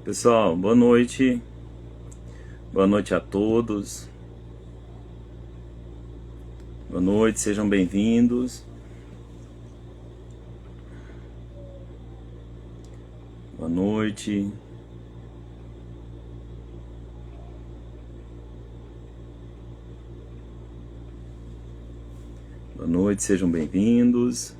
Pessoal, boa noite. Boa noite a todos. Boa noite, sejam bem-vindos. Boa noite. Boa noite, sejam bem-vindos.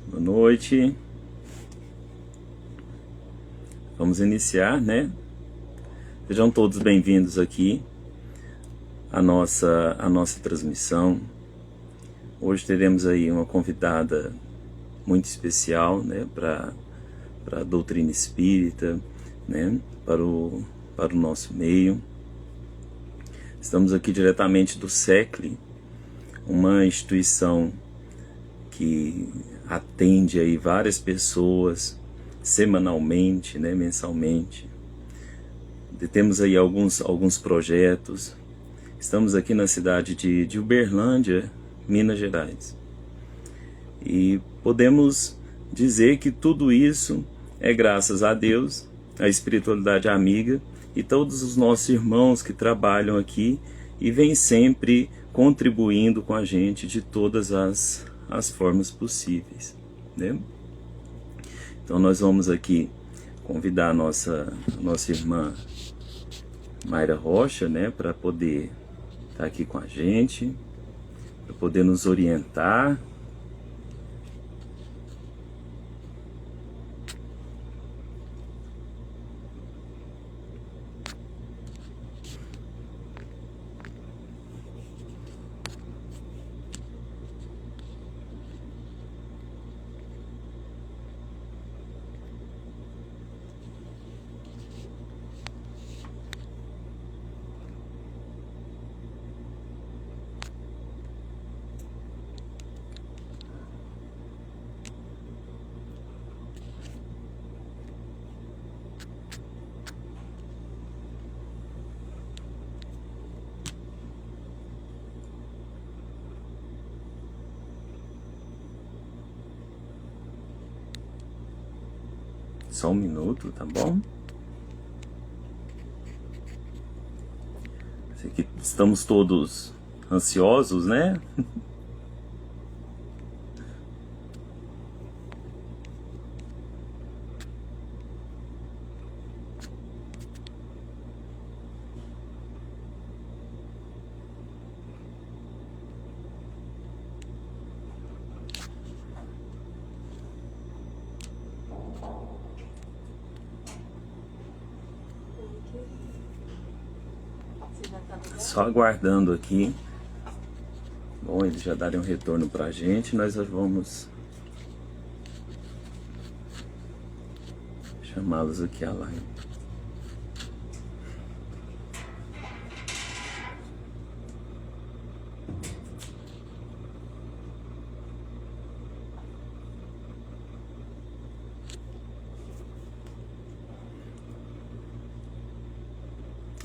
Boa noite. Vamos iniciar, né? Sejam todos bem-vindos aqui à nossa transmissão. Hoje teremos aí uma convidada muito especial, né, para a doutrina espírita, né, para o nosso meio. Estamos aqui diretamente do SECLE, uma instituição que atende aí várias pessoas semanalmente, né, mensalmente. Temos aí alguns projetos. Estamos aqui na cidade de Uberlândia, Minas Gerais. E podemos dizer que tudo isso é graças a Deus, a espiritualidade amiga e todos os nossos irmãos que trabalham aqui e vêm sempre contribuindo com a gente de todas as formas possíveis, né? Então nós vamos aqui convidar a nossa irmã Mayra Rocha, né, para poder estar aqui com a gente, para poder nos orientar. Só um minuto, tá bom? Sei que estamos todos ansiosos, né? Só aguardando aqui. Bom, eles já darem um retorno pra gente, nós vamos chamá-los aqui à live.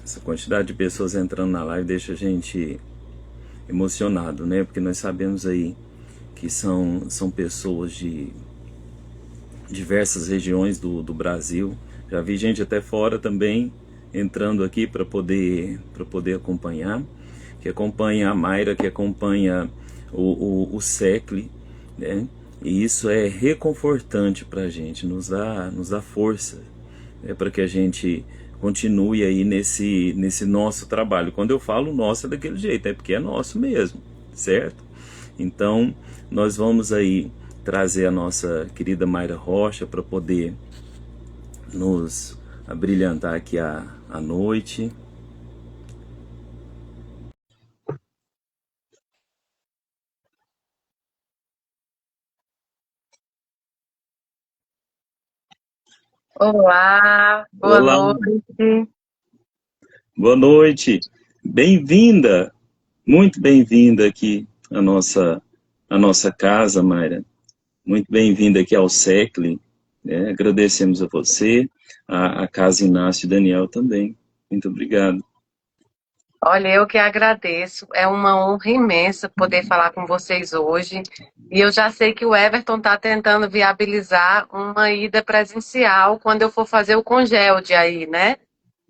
Essa quantidade de pessoas entrando na live deixa a gente emocionado, né? Porque nós sabemos aí que são pessoas de diversas regiões do Brasil. Já vi gente até fora também entrando aqui para poder acompanhar, que acompanha a Mayra, que acompanha o SECLE, né? E isso é reconfortante para a gente, nos dá força, né, para que a gente continue aí nesse nosso trabalho. Quando eu falo nosso é daquele jeito, é porque é nosso mesmo, certo? Então, nós vamos aí trazer a nossa querida Mayra Rocha para poder nos abrilhantar aqui a noite. Olá, boa Olá, noite. boa noite. Bem-vinda, muito bem-vinda aqui à nossa casa, Mayra. Muito bem-vinda aqui ao SECLE. Né? Agradecemos a você, a Casa Inácio e Daniel também. Muito obrigado. Olha, eu que agradeço. É uma honra imensa poder falar com vocês hoje. E eu já sei que o Everton está tentando viabilizar uma ida presencial quando eu for fazer o Congelde aí, né?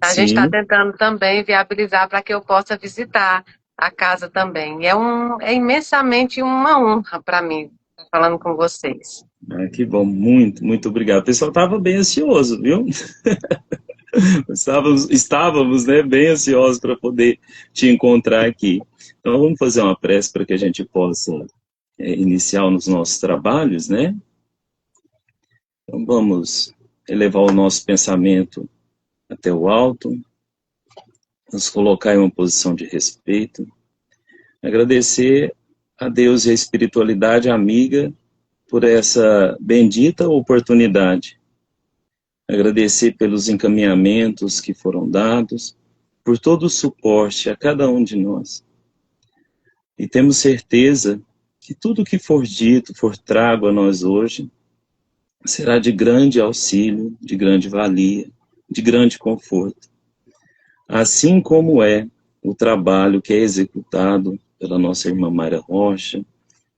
A gente está Sim, tentando também viabilizar para que eu possa visitar a casa também. É imensamente uma honra para mim estar falando com vocês. que bom, muito obrigado. O pessoal estava bem ansioso, viu? Estávamos, né, bem ansiosos para poder te encontrar aqui. Então, vamos fazer uma prece para que a gente possa iniciar nos nossos trabalhos, né? Então, vamos elevar o nosso pensamento até o alto, nos colocar em uma posição de respeito, agradecer a Deus e a espiritualidade amiga por essa bendita oportunidade, agradecer pelos encaminhamentos que foram dados, por todo o suporte a cada um de nós. E temos certeza que tudo que for dito, for trago a nós hoje, será de grande auxílio, de grande valia, de grande conforto. Assim como é o trabalho que é executado pela nossa irmã Mayra Rocha,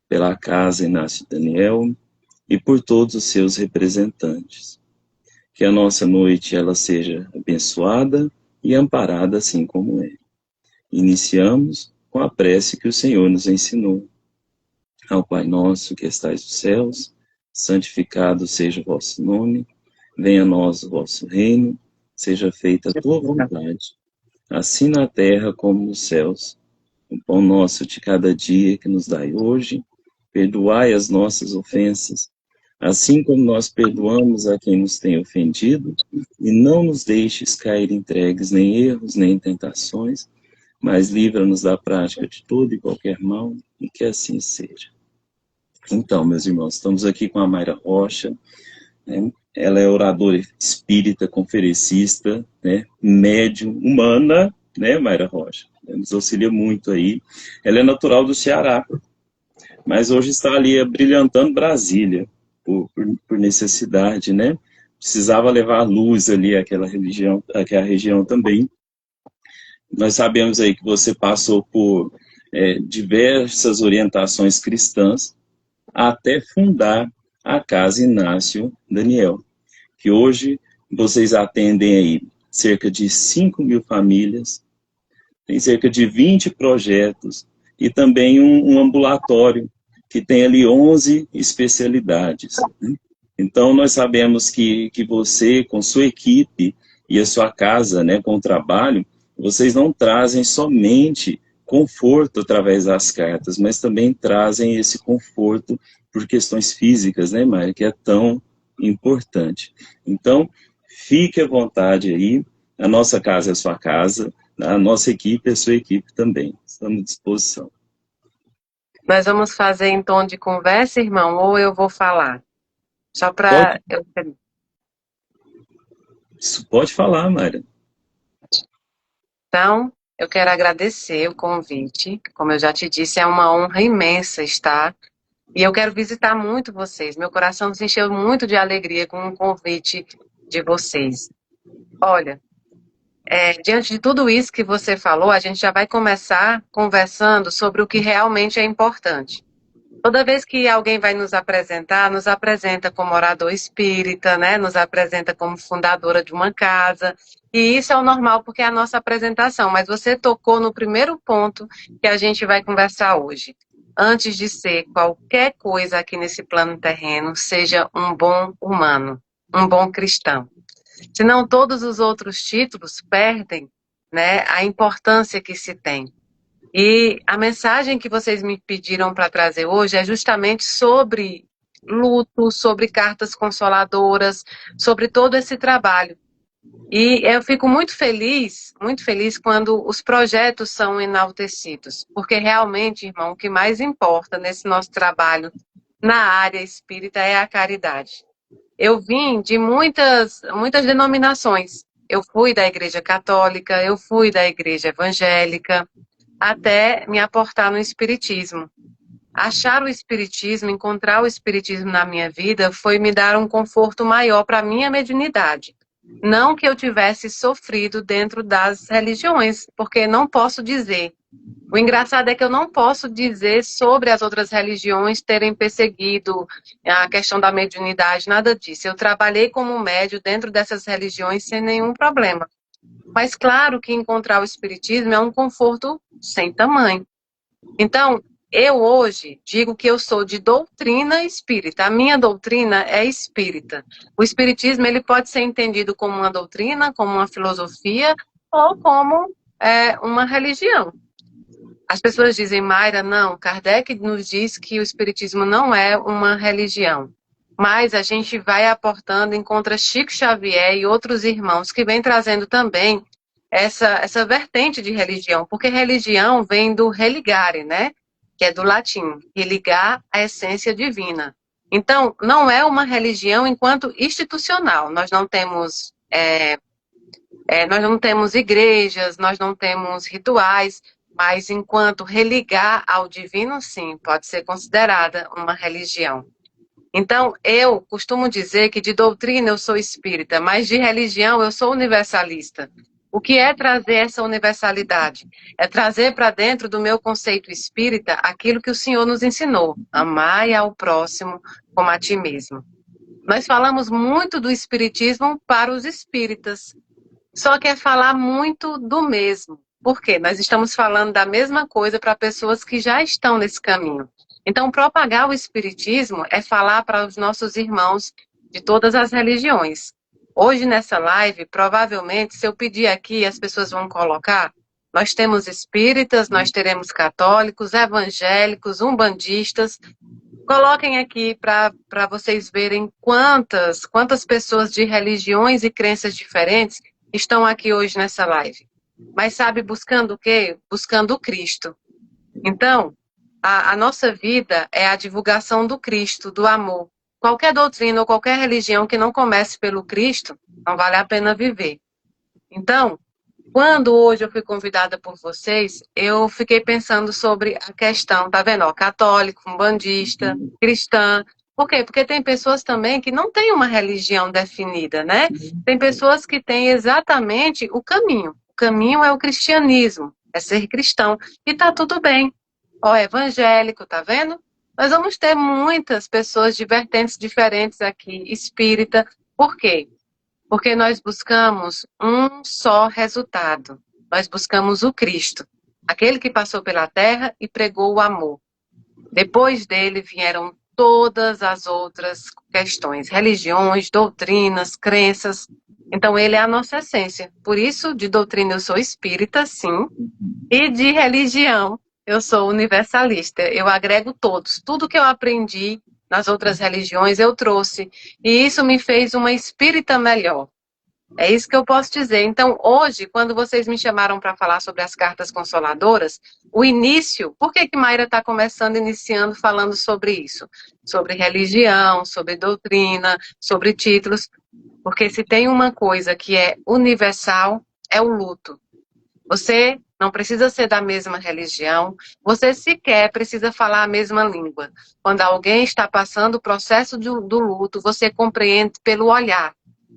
pela Casa Inácio Daniel e por todos os seus representantes. Que a nossa noite ela seja abençoada e amparada assim como é. Iniciamos com a prece que o Senhor nos ensinou. Ao Pai nosso que estais nos céus, santificado seja o vosso nome, venha a nós o vosso reino, seja feita a tua vontade, assim na terra como nos céus. O pão nosso de cada dia que nos dai hoje, perdoai as nossas ofensas, assim como nós perdoamos a quem nos tem ofendido, e não nos deixes cair entregues nem erros, nem tentações, mas livra-nos da prática de todo e qualquer mal, e que assim seja. Então, meus irmãos, estamos aqui com a Mayra Rocha, né? Ela é oradora espírita, conferencista, né? Médium humana, né, Mayra Rocha? Nos auxilia muito aí. Ela é natural do Ceará, mas hoje está ali brilhantando Brasília, por necessidade, né? Precisava levar luz ali àquela região também. Nós sabemos aí que você passou por diversas orientações cristãs, até fundar a Casa Inácio Daniel, que hoje vocês atendem aí cerca de 5.000 famílias, tem cerca de 20 projetos e também um ambulatório que tem ali 11 especialidades. Né? Então, nós sabemos que você, com sua equipe e a sua casa, né, com o trabalho, vocês não trazem somente conforto através das cartas, mas também trazem esse conforto por questões físicas, né, Maia, que é tão importante. Então, fique à vontade aí, a nossa casa é a sua casa, a nossa equipe é a sua equipe também, estamos à disposição. Nós vamos fazer em tom de conversa, irmão, ou eu vou falar? Só Pode, para eu. pode falar, Mayra. Então, eu quero agradecer o convite. Como eu já te disse, é uma honra imensa estar. E eu quero visitar muito vocês. Meu coração se encheu muito de alegria com o convite de vocês. Olha, diante de tudo isso que você falou, a gente já vai começar conversando sobre o que realmente é importante. Toda vez que alguém vai nos apresenta como orador espírita, né? Nos apresenta como fundadora de uma casa. E isso é o normal porque é a nossa apresentação. Mas você tocou no primeiro ponto que a gente vai conversar hoje. Antes de ser qualquer coisa aqui nesse plano terreno, seja um bom humano, um bom cristão. Senão todos os outros títulos perdem, né, a importância que se tem. E a mensagem que vocês me pediram para trazer hoje é justamente sobre luto, sobre cartas consoladoras, sobre todo esse trabalho. E eu fico muito feliz quando os projetos são enaltecidos, porque realmente, irmão, o que mais importa nesse nosso trabalho na área espírita é a caridade. Eu vim de muitas denominações. Eu fui da Igreja Católica, eu fui da Igreja Evangélica, até me aportar no Espiritismo. Achar o Espiritismo, encontrar o Espiritismo na minha vida, foi me dar um conforto maior para a minha mediunidade. Não que eu tivesse sofrido dentro das religiões, porque não posso dizer. O engraçado é que eu não posso dizer sobre as outras religiões terem perseguido a questão da mediunidade, nada disso. Eu trabalhei como médium dentro dessas religiões sem nenhum problema. Mas claro que encontrar o Espiritismo é um conforto sem tamanho. Então, eu hoje digo que eu sou de doutrina espírita. A minha doutrina é espírita. O espiritismo ele pode ser entendido como uma doutrina, como uma filosofia ou como uma religião. As pessoas dizem, Mayra, não, Kardec nos diz que o espiritismo não é uma religião. Mas a gente vai aportando, encontra Chico Xavier e outros irmãos que vêm trazendo também essa vertente de religião, porque religião vem do religare, né? Que é do latim, religar a essência divina. Então, não é uma religião enquanto institucional. Nós não temos igrejas, nós não temos rituais, mas enquanto religar ao divino, sim, pode ser considerada uma religião. Então, eu costumo dizer que de doutrina eu sou espírita, mas de religião eu sou universalista. O que é trazer essa universalidade? É trazer para dentro do meu conceito espírita aquilo que o Senhor nos ensinou: amai ao próximo como a ti mesmo. Nós falamos muito do espiritismo para os espíritas, só que é falar muito do mesmo. Por quê? Nós estamos falando da mesma coisa para pessoas que já estão nesse caminho. Então, propagar o espiritismo é falar para os nossos irmãos de todas as religiões. Hoje, nessa live, provavelmente, se eu pedir aqui, as pessoas vão colocar, nós temos espíritas, nós teremos católicos, evangélicos, umbandistas. Coloquem aqui para vocês verem quantas pessoas de religiões e crenças diferentes estão aqui hoje nessa live. Mas sabe, buscando o quê? Buscando o Cristo. Então, a nossa vida é a divulgação do Cristo, do amor. Qualquer doutrina ou qualquer religião que não comece pelo Cristo, não vale a pena viver. Então, quando hoje eu fui convidada por vocês, eu fiquei pensando sobre a questão, tá vendo? Ó, católico, umbandista, cristã. Por quê? Porque tem pessoas também que não têm uma religião definida, né? Tem pessoas que têm exatamente o caminho. O caminho é o cristianismo, é ser cristão. E tá tudo bem. Ó, evangélico, tá vendo? Nós vamos ter muitas pessoas de vertentes diferentes aqui, espírita. Por quê? Porque nós buscamos um só resultado. Nós buscamos o Cristo, aquele que passou pela terra e pregou o amor. Depois dele vieram todas as outras questões, religiões, doutrinas, crenças. Então ele é a nossa essência. Por isso, de doutrina eu sou espírita, sim, e de religião eu sou universalista. Eu agrego todos. Tudo que eu aprendi nas outras religiões eu trouxe. E isso me fez uma espírita melhor. É isso que eu posso dizer. Então, hoje, quando vocês me chamaram para falar sobre as cartas consoladoras, o início, por que Mayra está iniciando falando sobre isso? Sobre religião, sobre doutrina, sobre títulos. Porque se tem uma coisa que é universal, é o luto. Você não precisa ser da mesma religião, você sequer precisa falar a mesma língua. Quando alguém está passando o processo do luto, você compreende pelo olhar.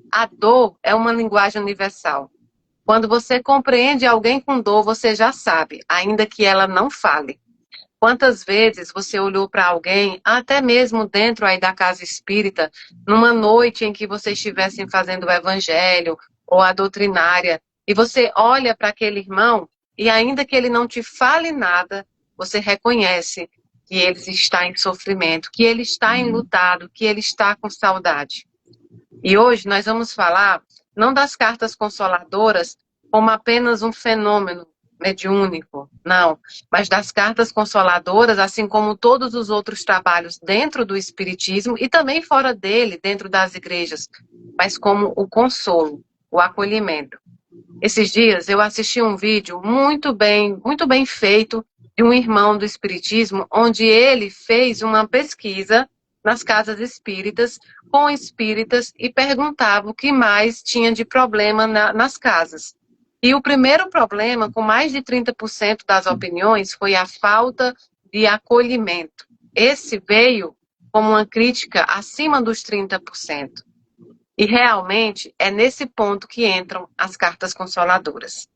A dor é uma linguagem universal. Quando você compreende alguém com dor, você já sabe, ainda que ela não fale. Quantas vezes você olhou para alguém, até mesmo dentro aí da casa espírita, numa noite em que vocês estivessem fazendo o evangelho ou a doutrinária, e você olha para aquele irmão, e ainda que ele não te fale nada, você reconhece que ele está em sofrimento, que ele está enlutado, que ele está com saudade. E hoje nós vamos falar, não das cartas consoladoras como apenas um fenômeno mediúnico, não, mas das cartas consoladoras, assim como todos os outros trabalhos dentro do espiritismo e também fora dele, dentro das igrejas, mas como o consolo, o acolhimento. Esses dias eu assisti um vídeo muito bem feito de um irmão do espiritismo, onde ele fez uma pesquisa nas casas espíritas, com espíritas, e perguntava o que mais tinha de problema nas casas. E o primeiro problema, com mais de 30% das opiniões, foi a falta de acolhimento. Esse veio como uma crítica acima dos 30%. E realmente é nesse ponto que entram as cartas consoladoras.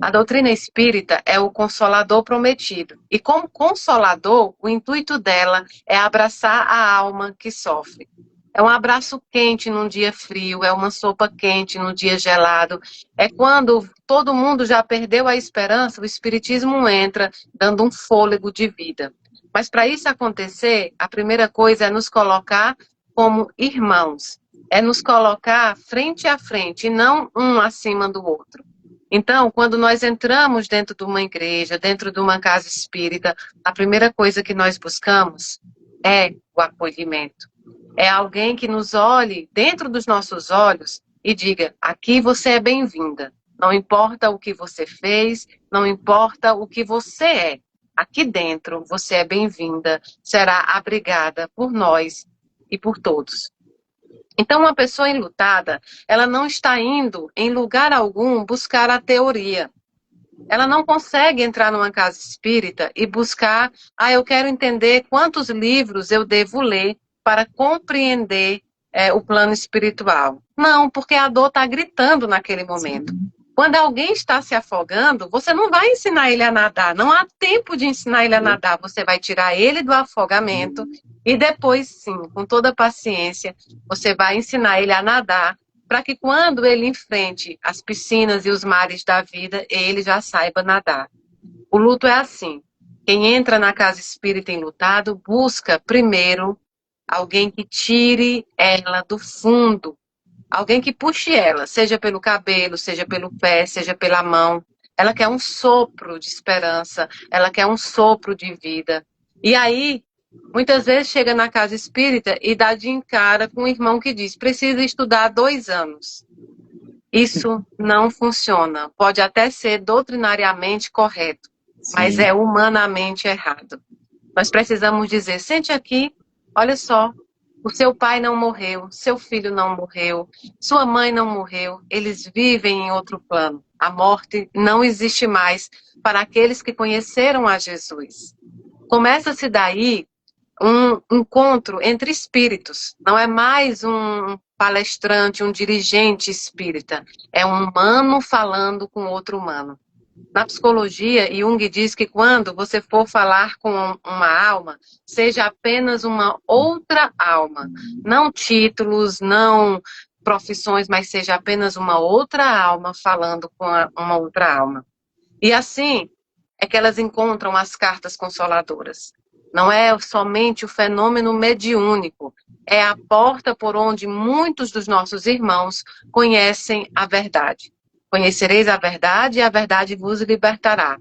A doutrina espírita é o consolador prometido. E como consolador, o intuito dela é abraçar a alma que sofre. É um abraço quente num dia frio, é uma sopa quente num dia gelado. É quando todo mundo já perdeu a esperança, o espiritismo entra dando um fôlego de vida. Mas para isso acontecer, a primeira coisa é nos colocar como irmãos. É nos colocar frente a frente, e não um acima do outro. Então, quando nós entramos dentro de uma igreja, dentro de uma casa espírita, a primeira coisa que nós buscamos é o acolhimento. É alguém que nos olhe dentro dos nossos olhos e diga: aqui você é bem-vinda. Não importa o que você fez, não importa o que você é. Aqui dentro você é bem-vinda, será abrigada por nós e por todos. Então, uma pessoa enlutada, ela não está indo em lugar algum buscar a teoria. Ela não consegue entrar numa casa espírita e buscar, eu quero entender quantos livros eu devo ler para compreender o plano espiritual. Não, porque a dor está gritando naquele momento. Quando alguém está se afogando, você não vai ensinar ele a nadar. Não há tempo de ensinar ele a nadar. Você vai tirar ele do afogamento e depois, sim, com toda a paciência, você vai ensinar ele a nadar para que quando ele enfrente as piscinas e os mares da vida, ele já saiba nadar. O luto é assim. Quem entra na casa espírita enlutado busca primeiro alguém que tire ela do fundo. Alguém que puxe ela, seja pelo cabelo, seja pelo pé, seja pela mão. Ela quer um sopro de esperança, ela quer um sopro de vida. E aí, muitas vezes chega na casa espírita e dá de encara com um irmão que diz: precisa estudar 2 anos. Isso não funciona. Pode até ser doutrinariamente correto, mas é humanamente errado. Nós precisamos dizer: sente aqui, olha só. O seu pai não morreu, seu filho não morreu, sua mãe não morreu, eles vivem em outro plano. A morte não existe mais para aqueles que conheceram a Jesus. Começa-se daí um encontro entre espíritos. Não é mais um palestrante, um dirigente espírita. É um humano falando com outro humano. Na psicologia, Jung diz que quando você for falar com uma alma, seja apenas uma outra alma. Não títulos, não profissões, mas seja apenas uma outra alma falando com uma outra alma. E assim é que elas encontram as cartas consoladoras. Não é somente o fenômeno mediúnico, é a porta por onde muitos dos nossos irmãos conhecem a verdade. Conhecereis a verdade e a verdade vos libertará.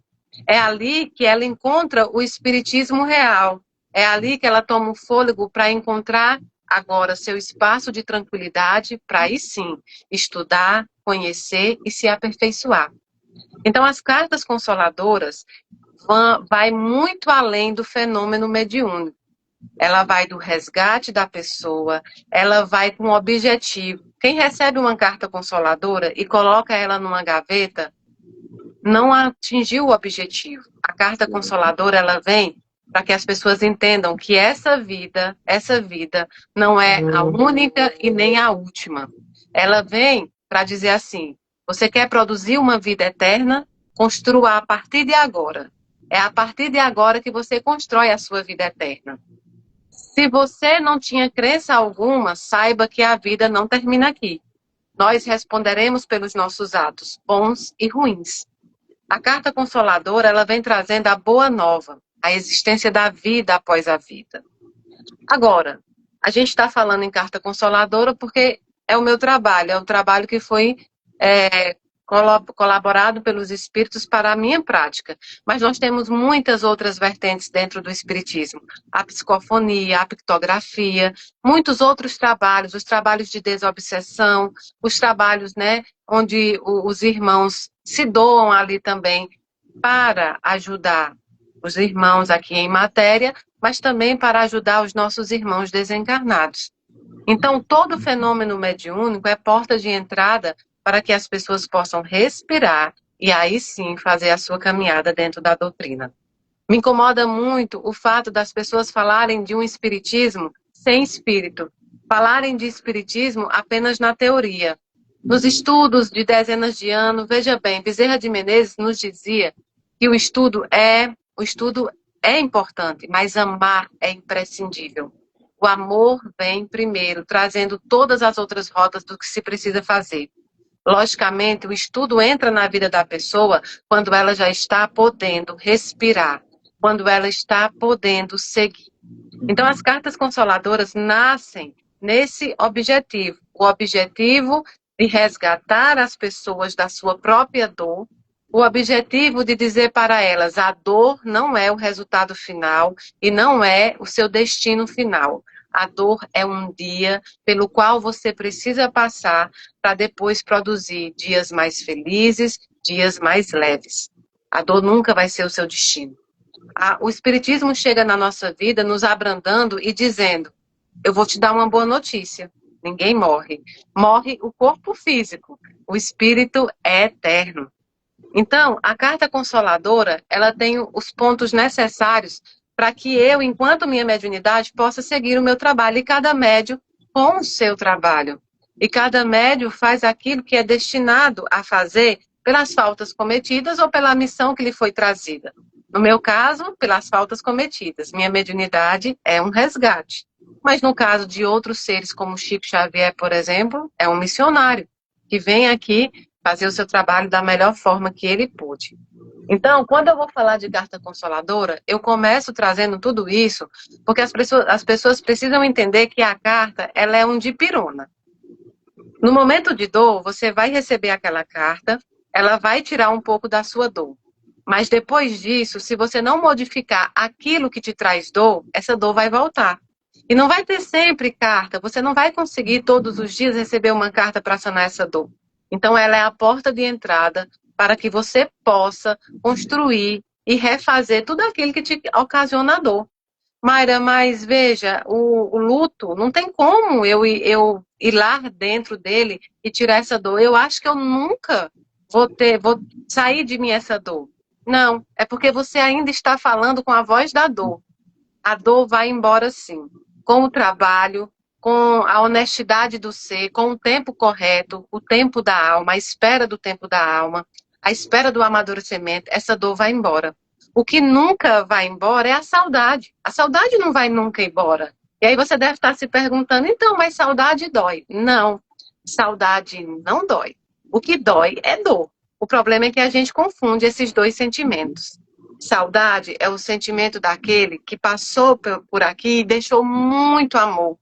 É ali que ela encontra o espiritismo real. É ali que ela toma o fôlego para encontrar agora seu espaço de tranquilidade para aí sim estudar, conhecer e se aperfeiçoar. Então as cartas consoladoras vai muito além do fenômeno mediúnico. Ela vai do resgate da pessoa, ela vai com um objetivo. Quem recebe uma carta consoladora e coloca ela numa gaveta, não atingiu o objetivo. A carta consoladora, ela vem para que as pessoas entendam que essa vida não é a única e nem a última. Ela vem para dizer assim: você quer produzir uma vida eterna? Construa a partir de agora. É a partir de agora que você constrói a sua vida eterna. Se você não tinha crença alguma, saiba que a vida não termina aqui. Nós responderemos pelos nossos atos, bons e ruins. A carta consoladora, ela vem trazendo a boa nova, a existência da vida após a vida. Agora, a gente está falando em carta consoladora porque é o meu trabalho, é o trabalho que foi colaborado pelos espíritos para a minha prática. Mas nós temos muitas outras vertentes dentro do espiritismo. A psicofonia, a pictografia, muitos outros trabalhos, os trabalhos de desobsessão, os trabalhos, onde os irmãos se doam ali também para ajudar os irmãos aqui em matéria, mas também para ajudar os nossos irmãos desencarnados. Então, todo fenômeno mediúnico é porta de entrada para que as pessoas possam respirar e aí sim fazer a sua caminhada dentro da doutrina. Me incomoda muito o fato das pessoas falarem de um espiritismo sem espírito, falarem de espiritismo apenas na teoria. Nos estudos de dezenas de anos, veja bem, Bezerra de Menezes nos dizia que o estudo é importante, mas amar é imprescindível. O amor vem primeiro, trazendo todas as outras rotas do que se precisa fazer. Logicamente, o estudo entra na vida da pessoa quando ela já está podendo respirar, quando ela está podendo seguir. Então, as cartas consoladoras nascem nesse objetivo, o objetivo de resgatar as pessoas da sua própria dor, o objetivo de dizer para elas, a dor não é o resultado final e não é o seu destino final. A dor é um dia pelo qual você precisa passar para depois produzir dias mais felizes, dias mais leves. A dor nunca vai ser o seu destino. O Espiritismo chega na nossa vida nos abrandando e dizendo, eu vou te dar uma boa notícia, ninguém morre. Morre o corpo físico, o espírito é eterno. Então, a carta consoladora, ela tem os pontos necessários para que eu, enquanto minha mediunidade, possa seguir o meu trabalho. E cada médium com o seu trabalho. E cada médium faz aquilo que é destinado a fazer pelas faltas cometidas ou pela missão que lhe foi trazida. No meu caso, pelas faltas cometidas. Minha mediunidade é um resgate. Mas no caso de outros seres, como Chico Xavier, por exemplo, é um missionário que vem aqui fazer o seu trabalho da melhor forma que ele pôde. Então, quando eu vou falar de carta consoladora, eu começo trazendo tudo isso, porque as pessoas precisam entender que a carta, ela é um dipirona. No momento de dor, você vai receber aquela carta, ela vai tirar um pouco da sua dor. Mas depois disso, se você não modificar aquilo que te traz dor, essa dor vai voltar. E não vai ter sempre carta, você não vai conseguir todos os dias receber uma carta para sanar essa dor. Então, ela é a porta de entrada para que você possa construir e refazer tudo aquilo que te ocasiona dor. Mayra, mas veja, o luto, não tem como eu ir lá dentro dele e tirar essa dor. Eu acho que eu nunca vou sair de mim essa dor. Não, é porque você ainda está falando com a voz da dor. A dor vai embora sim, com o trabalho, com a honestidade do ser, com o tempo correto, o tempo da alma, a espera do tempo da alma, a espera do amadurecimento, essa dor vai embora. O que nunca vai embora é a saudade. A saudade não vai nunca embora. E aí você deve estar se perguntando, então, mas saudade dói? Não, saudade não dói. O que dói é dor. O problema é que a gente confunde esses dois sentimentos. Saudade é o sentimento daquele que passou por aqui e deixou muito amor.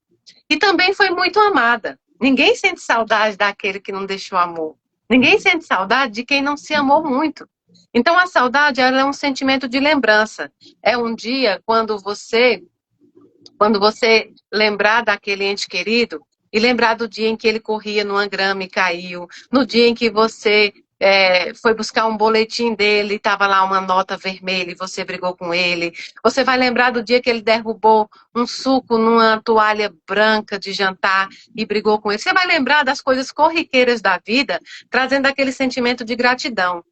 E também foi muito amada. Ninguém sente saudade daquele que não deixou amor. Ninguém sente saudade de quem não se amou muito. Então a saudade ela é um sentimento de lembrança. É um dia quando você lembrar daquele ente querido e lembrar do dia em que ele corria numa grama e caiu, no dia em que você foi buscar um boletim dele, estava lá uma nota vermelha e você brigou com ele. Você vai lembrar do dia que ele derrubou um suco numa toalha branca de jantar e brigou com ele. Você vai lembrar das coisas corriqueiras da vida, trazendo aquele sentimento de gratidão.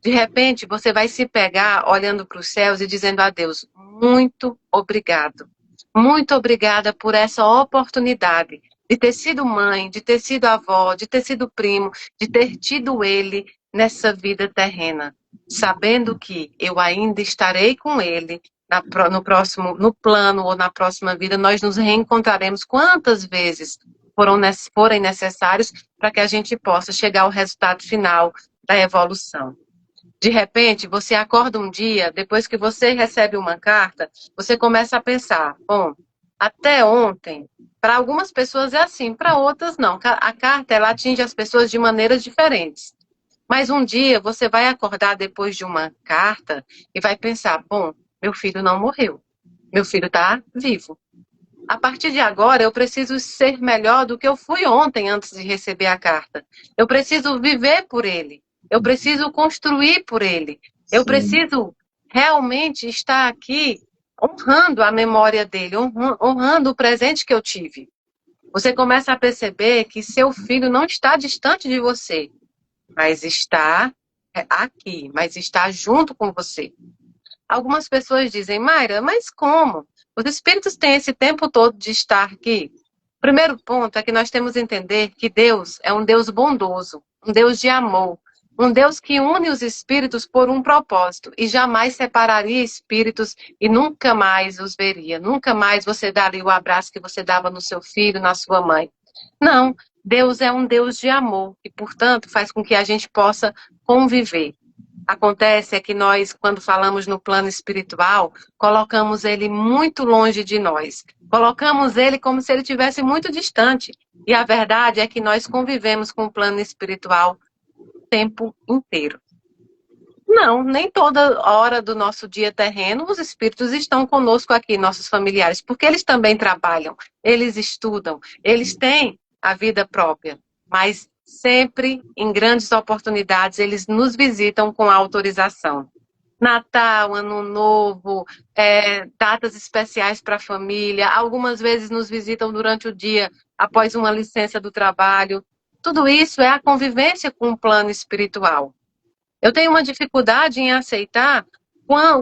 De repente, você vai se pegar olhando para os céus e dizendo a Deus, muito obrigado. Muito obrigada por essa oportunidade de ter sido mãe, de ter sido avó, de ter sido primo, de ter tido ele nessa vida terrena, sabendo que eu ainda estarei com ele no plano ou na próxima vida, nós nos reencontraremos quantas vezes forem necessários para que a gente possa chegar ao resultado final da evolução. De repente, você acorda um dia, depois que você recebe uma carta, você começa a pensar, bom, até ontem, para algumas pessoas é assim, para outras não. A carta, ela atinge as pessoas de maneiras diferentes. Mas um dia você vai acordar depois de uma carta e vai pensar, bom, meu filho não morreu, meu filho está vivo. A partir de agora, eu preciso ser melhor do que eu fui ontem antes de receber a carta. Eu preciso viver por ele. Eu preciso construir por ele. Eu preciso realmente estar aqui honrando a memória dele, honrando o presente que eu tive. Você começa a perceber que seu filho não está distante de você, mas está aqui, mas está junto com você. Algumas pessoas dizem, Mayra, mas como? Os espíritos têm esse tempo todo de estar aqui? O primeiro ponto é que nós temos que entender que Deus é um Deus bondoso, um Deus de amor, um Deus que une os espíritos por um propósito e jamais separaria espíritos e nunca mais os veria. Nunca mais você daria o abraço que você dava no seu filho, na sua mãe. Não, Deus é um Deus de amor e, portanto, faz com que a gente possa conviver. Acontece é que nós, quando falamos no plano espiritual, colocamos ele muito longe de nós. Colocamos ele como se ele estivesse muito distante. E a verdade é que nós convivemos com o plano espiritual o tempo inteiro. Não, nem toda hora do nosso dia terreno os espíritos estão conosco aqui, nossos familiares, porque eles também trabalham, eles estudam, eles têm a vida própria, mas sempre, em grandes oportunidades, eles nos visitam com autorização. Natal, Ano Novo, datas especiais para a família, algumas vezes nos visitam durante o dia, após uma licença do trabalho. Tudo isso é a convivência com o plano espiritual. Eu tenho uma dificuldade em aceitar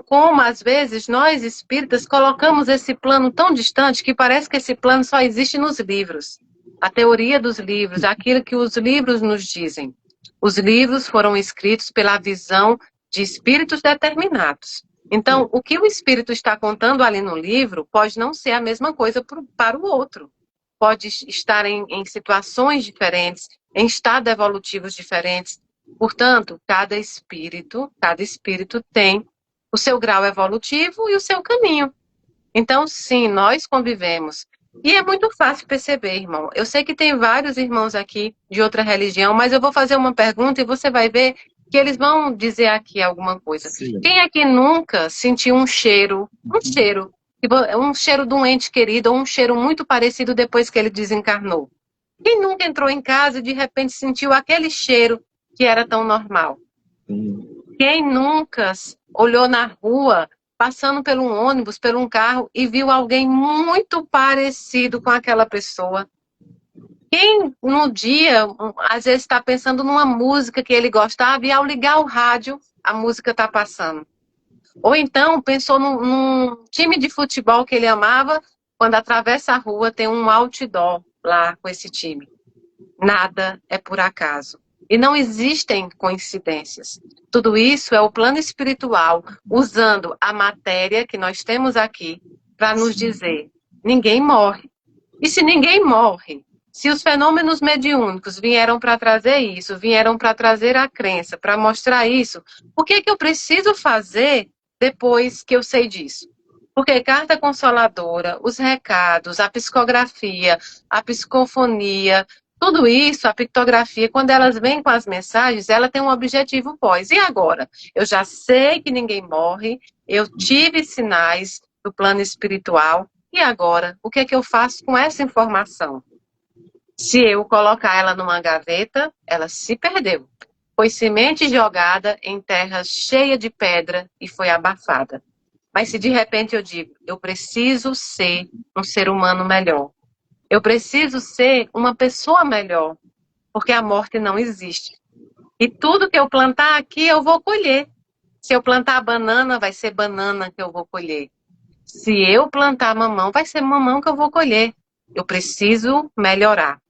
como, às vezes, nós espíritas colocamos esse plano tão distante que parece que esse plano só existe nos livros. A teoria dos livros, aquilo que os livros nos dizem. Os livros foram escritos pela visão de espíritos determinados. Então, o que o espírito está contando ali no livro pode não ser a mesma coisa para o outro. Pode estar em situações diferentes, em estados evolutivos diferentes. Portanto, cada espírito tem o seu grau evolutivo e o seu caminho. Então, sim, nós convivemos. E é muito fácil perceber, irmão. Eu sei que tem vários irmãos aqui de outra religião, mas eu vou fazer uma pergunta e você vai ver que eles vão dizer aqui alguma coisa. Sim. Quem aqui nunca sentiu um cheiro de um ente querido, ou um cheiro muito parecido depois que ele desencarnou? Quem nunca entrou em casa e de repente sentiu aquele cheiro que era tão normal? Quem nunca olhou na rua, passando por um ônibus, por um carro, e viu alguém muito parecido com aquela pessoa? Quem no dia, às vezes está pensando numa música que ele gostava e ao ligar o rádio, a música está passando? Ou então pensou num time de futebol que ele amava, quando atravessa a rua tem um outdoor lá com esse time. Nada é por acaso. E não existem coincidências. Tudo isso é o plano espiritual, usando a matéria que nós temos aqui para nos dizer, ninguém morre. E se ninguém morre, se os fenômenos mediúnicos vieram para trazer isso, vieram para trazer a crença, para mostrar isso, o que eu preciso fazer depois que eu sei disso? Porque carta consoladora, os recados, a psicografia, a psicofonia, tudo isso, a pictografia, quando elas vêm com as mensagens, ela tem um objetivo pós. E agora? Eu já sei que ninguém morre, eu tive sinais do plano espiritual, e agora? O que é que eu faço com essa informação? Se eu colocar ela numa gaveta, ela se perdeu. Foi semente jogada em terra cheia de pedra e foi abafada. Mas se de repente eu digo, eu preciso ser um ser humano melhor. Eu preciso ser uma pessoa melhor, porque a morte não existe. E tudo que eu plantar aqui, eu vou colher. Se eu plantar banana, vai ser banana que eu vou colher. Se eu plantar mamão, vai ser mamão que eu vou colher. Eu preciso melhorar.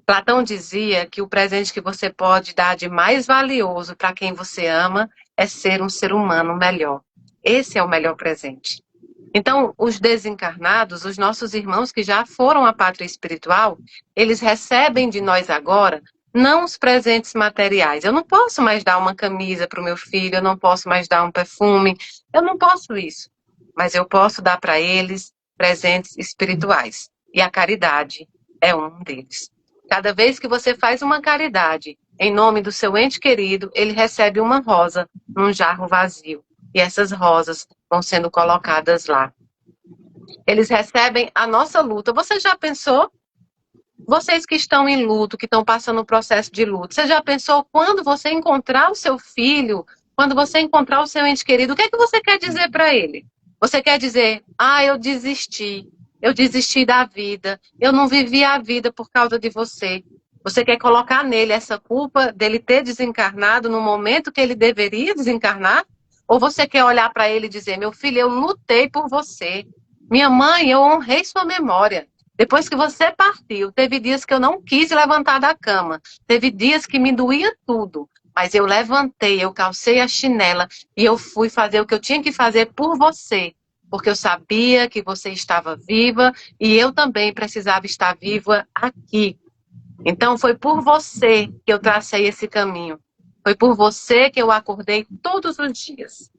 Platão dizia que o presente que você pode dar de mais valioso para quem você ama é ser um ser humano melhor. Esse é o melhor presente. Então, os desencarnados, os nossos irmãos que já foram à pátria espiritual, eles recebem de nós agora não os presentes materiais. Eu não posso mais dar uma camisa para o meu filho, eu não posso mais dar um perfume, eu não posso isso. Mas eu posso dar para eles presentes espirituais. E a caridade é um deles. Cada vez que você faz uma caridade em nome do seu ente querido, ele recebe uma rosa num jarro vazio. E essas rosas vão sendo colocadas lá. Eles recebem a nossa luta. Você já pensou? Vocês que estão em luto, que estão passando um processo de luto, você já pensou quando você encontrar o seu filho, quando você encontrar o seu ente querido, o que é que você quer dizer para ele? Você quer dizer, ah, eu desisti da vida, eu não vivi a vida por causa de você. Você quer colocar nele essa culpa dele ter desencarnado no momento que ele deveria desencarnar? Ou você quer olhar para ele e dizer, meu filho, eu lutei por você. Minha mãe, eu honrei sua memória. Depois que você partiu, teve dias que eu não quis levantar da cama. Teve dias que me doía tudo. Mas eu levantei, eu calcei a chinela e eu fui fazer o que eu tinha que fazer por você. Porque eu sabia que você estava viva e eu também precisava estar viva aqui. Então foi por você que eu tracei esse caminho. Foi por você que eu acordei todos os dias.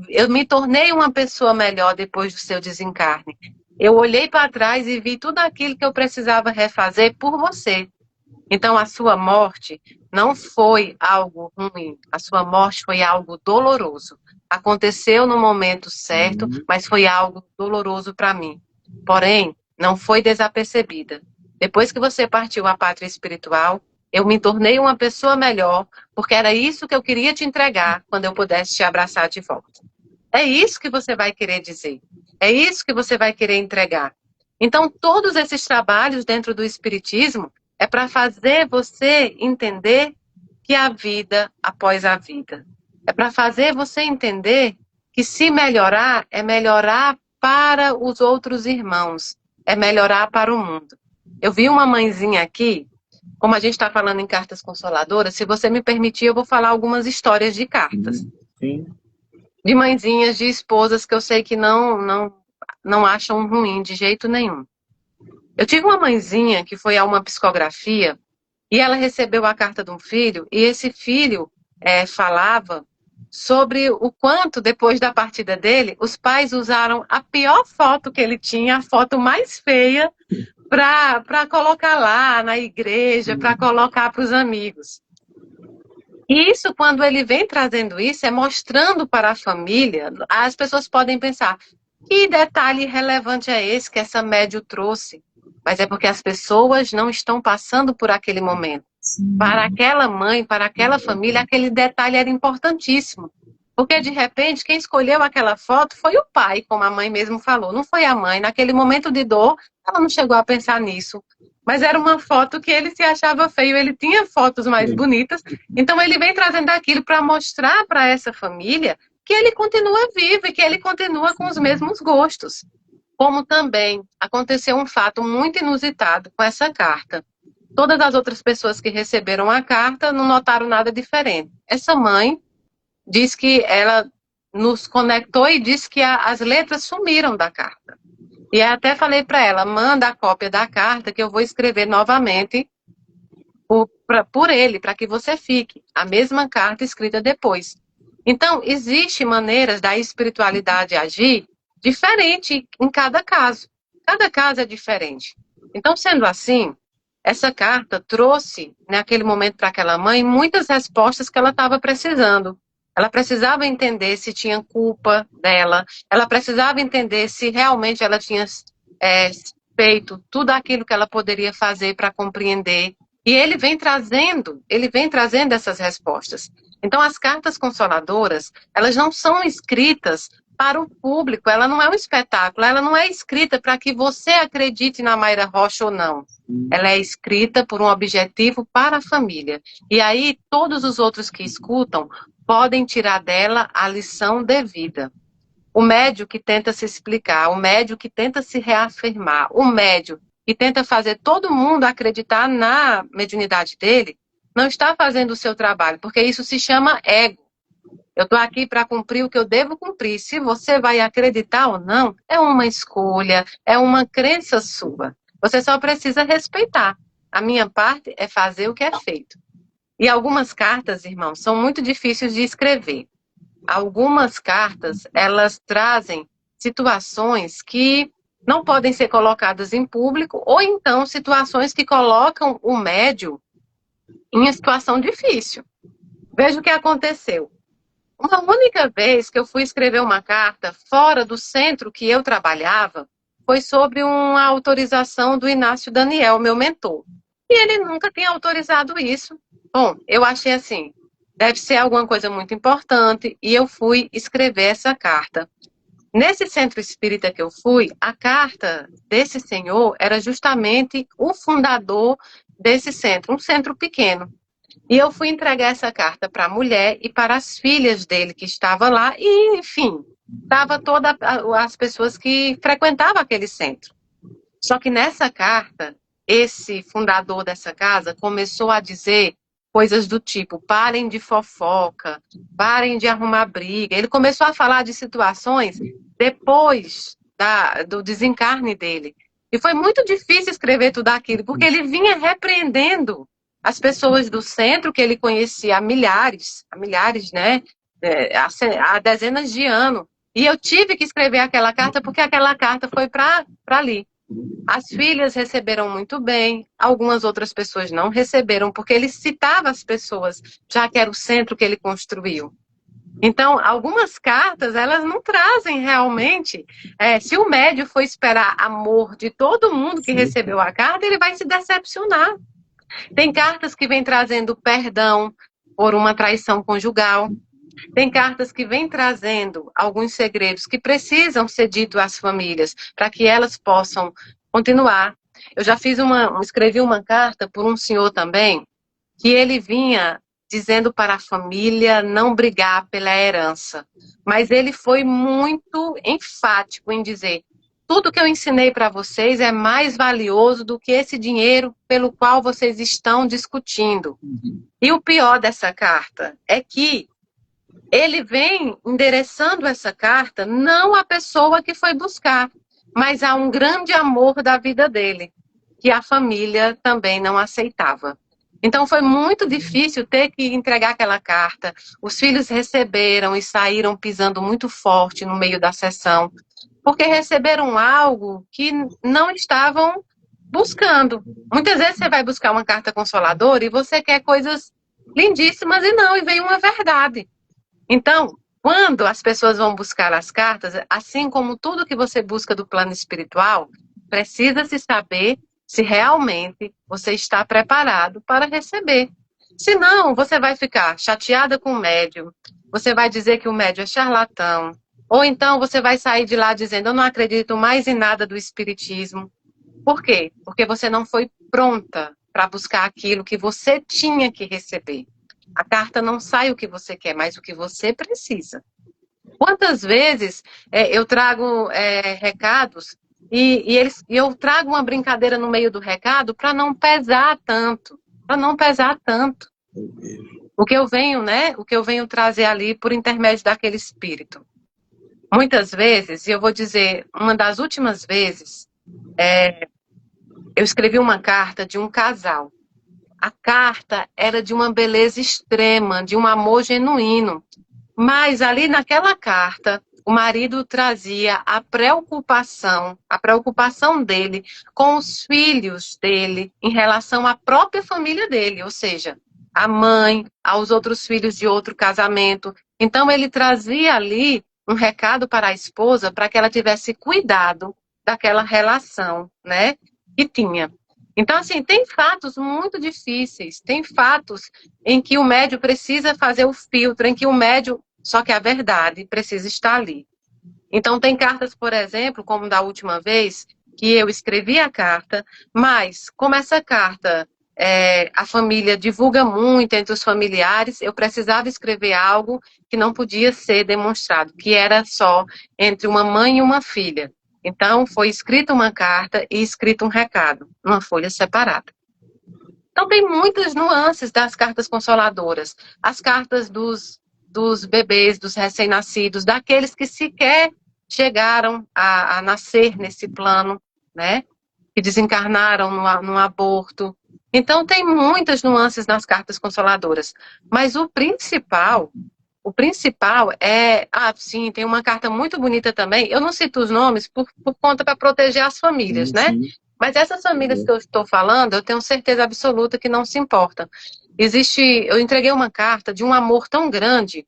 Eu me tornei uma pessoa melhor depois do seu desencarne. Eu olhei para trás e vi tudo aquilo que eu precisava refazer por você. Então a sua morte não foi algo ruim. A sua morte foi algo doloroso. Aconteceu no momento certo, mas foi algo doloroso para mim. Porém, não foi desapercebida. Depois que você partiu à pátria espiritual, eu me tornei uma pessoa melhor, porque era isso que eu queria te entregar quando eu pudesse te abraçar de volta. É isso que você vai querer dizer. É isso que você vai querer entregar. Então, todos esses trabalhos dentro do Espiritismo é para fazer você entender que há vida após a vida. É para fazer você entender que se melhorar, é melhorar para os outros irmãos. É melhorar para o mundo. Eu vi uma mãezinha aqui, como a gente está falando em cartas consoladoras, se você me permitir, eu vou falar algumas histórias de cartas. Sim. De mãezinhas, de esposas que eu sei que não acham ruim de jeito nenhum. Eu tive uma mãezinha que foi a uma psicografia e ela recebeu a carta de um filho e esse filho falava sobre o quanto, depois da partida dele, os pais usaram a pior foto que ele tinha, a foto mais feia, para colocar lá na igreja, para colocar para os amigos. E isso, quando ele vem trazendo isso, é mostrando para a família, as pessoas podem pensar, que detalhe relevante é esse que essa médium trouxe? Mas é porque as pessoas não estão passando por aquele momento. Para aquela mãe, para aquela família, aquele detalhe era importantíssimo. Porque, de repente, quem escolheu aquela foto foi o pai, como a mãe mesmo falou. Não foi a mãe. Naquele momento de dor, ela não chegou a pensar nisso. Mas era uma foto que ele se achava feio. Ele tinha fotos mais bonitas. Então, ele vem trazendo aquilo para mostrar para essa família que ele continua vivo e que ele continua com os mesmos gostos. Como também aconteceu um fato muito inusitado com essa carta. Todas as outras pessoas que receberam a carta não notaram nada diferente. Essa mãe diz que ela nos conectou e disse que as letras sumiram da carta. E eu até falei para ela, manda a cópia da carta que eu vou escrever novamente por ele, para que você fique. A mesma carta escrita depois. Então, existem maneiras da espiritualidade agir diferente em cada caso. Cada caso é diferente. Então, sendo assim, essa carta trouxe, naquele momento para aquela mãe, muitas respostas que ela estava precisando. Ela precisava entender se tinha culpa dela, ela precisava entender se realmente ela tinha feito tudo aquilo que ela poderia fazer para compreender. E ele vem trazendo essas respostas. Então, as cartas consoladoras, elas não são escritas para o público, ela não é um espetáculo, ela não é escrita para que você acredite na Mayra Rocha ou não. Ela é escrita por um objetivo para a família. E aí, todos os outros que escutam podem tirar dela a lição devida. O médium que tenta se explicar, o médium que tenta se reafirmar, o médium que tenta fazer todo mundo acreditar na mediunidade dele, não está fazendo o seu trabalho, porque isso se chama ego. Eu estou aqui para cumprir o que eu devo cumprir. Se você vai acreditar ou não, é uma escolha, é uma crença sua. Você só precisa respeitar. A minha parte é fazer o que é feito. E algumas cartas, irmãos, são muito difíceis de escrever. Algumas cartas, elas trazem situações que não podem ser colocadas em público, ou então situações que colocam o médium em uma situação difícil. Veja o que aconteceu. Uma única vez que eu fui escrever uma carta fora do centro que eu trabalhava, foi sobre uma autorização do Inácio Daniel, meu mentor. E ele nunca tinha autorizado isso. Bom, eu achei assim, deve ser alguma coisa muito importante, e eu fui escrever essa carta. Nesse centro espírita que eu fui, a carta desse senhor era justamente o fundador desse centro, um centro pequeno. E eu fui entregar essa carta para a mulher e para as filhas dele que estavam lá, e, enfim, estava todas as pessoas que frequentavam aquele centro. Só que nessa carta, esse fundador dessa casa começou a dizer coisas do tipo: parem de fofoca, parem de arrumar briga. Ele começou a falar de situações depois do desencarne dele. E foi muito difícil escrever tudo aquilo, porque ele vinha repreendendo as pessoas do centro que ele conhecia há milhares, né? Há dezenas de anos. E eu tive que escrever aquela carta porque aquela carta foi para ali. As filhas receberam muito bem, algumas outras pessoas não receberam, porque ele citava as pessoas, já que era o centro que ele construiu. Então, algumas cartas, elas não trazem realmente. Se o médium for esperar amor de todo mundo que recebeu a carta, ele vai se decepcionar. Tem cartas que vêm trazendo perdão por uma traição conjugal. Tem cartas que vêm trazendo alguns segredos que precisam ser ditos às famílias para que elas possam continuar. Eu já escrevi uma carta por um senhor também, que ele vinha dizendo para a família não brigar pela herança. Mas ele foi muito enfático em dizer: tudo que eu ensinei para vocês é mais valioso do que esse dinheiro pelo qual vocês estão discutindo. E o pior dessa carta é que ele vem endereçando essa carta não à pessoa que foi buscar, mas a um grande amor da vida dele, que a família também não aceitava. Então foi muito difícil ter que entregar aquela carta. Os filhos receberam e saíram pisando muito forte no meio da sessão, porque receberam algo que não estavam buscando. Muitas vezes você vai buscar uma carta consoladora e você quer coisas lindíssimas e vem uma verdade. Então, quando as pessoas vão buscar as cartas, assim como tudo que você busca do plano espiritual, precisa-se saber se realmente você está preparado para receber. Senão, você vai ficar chateada com o médium, você vai dizer que o médium é charlatão, ou então você vai sair de lá dizendo: eu não acredito mais em nada do espiritismo. Por quê? Porque você não foi pronta para buscar aquilo que você tinha que receber. A carta não sai o que você quer, mas o que você precisa. Quantas vezes eu trago recados e eu trago uma brincadeira no meio do recado para não pesar tanto, O que eu venho trazer ali por intermédio daquele espírito. Muitas vezes, e eu vou dizer, uma das últimas vezes, eu escrevi uma carta de um casal. A carta era de uma beleza extrema, de um amor genuíno. Mas ali naquela carta, o marido trazia a preocupação dele com os filhos dele em relação à própria família dele, ou seja, a mãe, aos outros filhos de outro casamento. Então ele trazia ali um recado para a esposa para que ela tivesse cuidado daquela relação, né, que tinha. Então, assim, tem fatos muito difíceis, tem fatos em que o médium precisa fazer o filtro, em que o médium, só que a verdade precisa estar ali. Então, tem cartas, por exemplo, como da última vez, que eu escrevi a carta, mas como essa carta a família divulga muito entre os familiares, eu precisava escrever algo que não podia ser demonstrado, que era só entre uma mãe e uma filha. Então, foi escrita uma carta e escrito um recado, numa folha separada. Então, tem muitas nuances das cartas consoladoras. As cartas dos bebês, dos recém-nascidos, daqueles que sequer chegaram a nascer nesse plano, né? Que desencarnaram num aborto. Então, tem muitas nuances nas cartas consoladoras. Mas o principal é... sim, tem uma carta muito bonita também. Eu não cito os nomes por conta para proteger as famílias, né? Mas essas famílias que eu estou falando, eu tenho certeza absoluta que não se importam. Eu entreguei uma carta de um amor tão grande,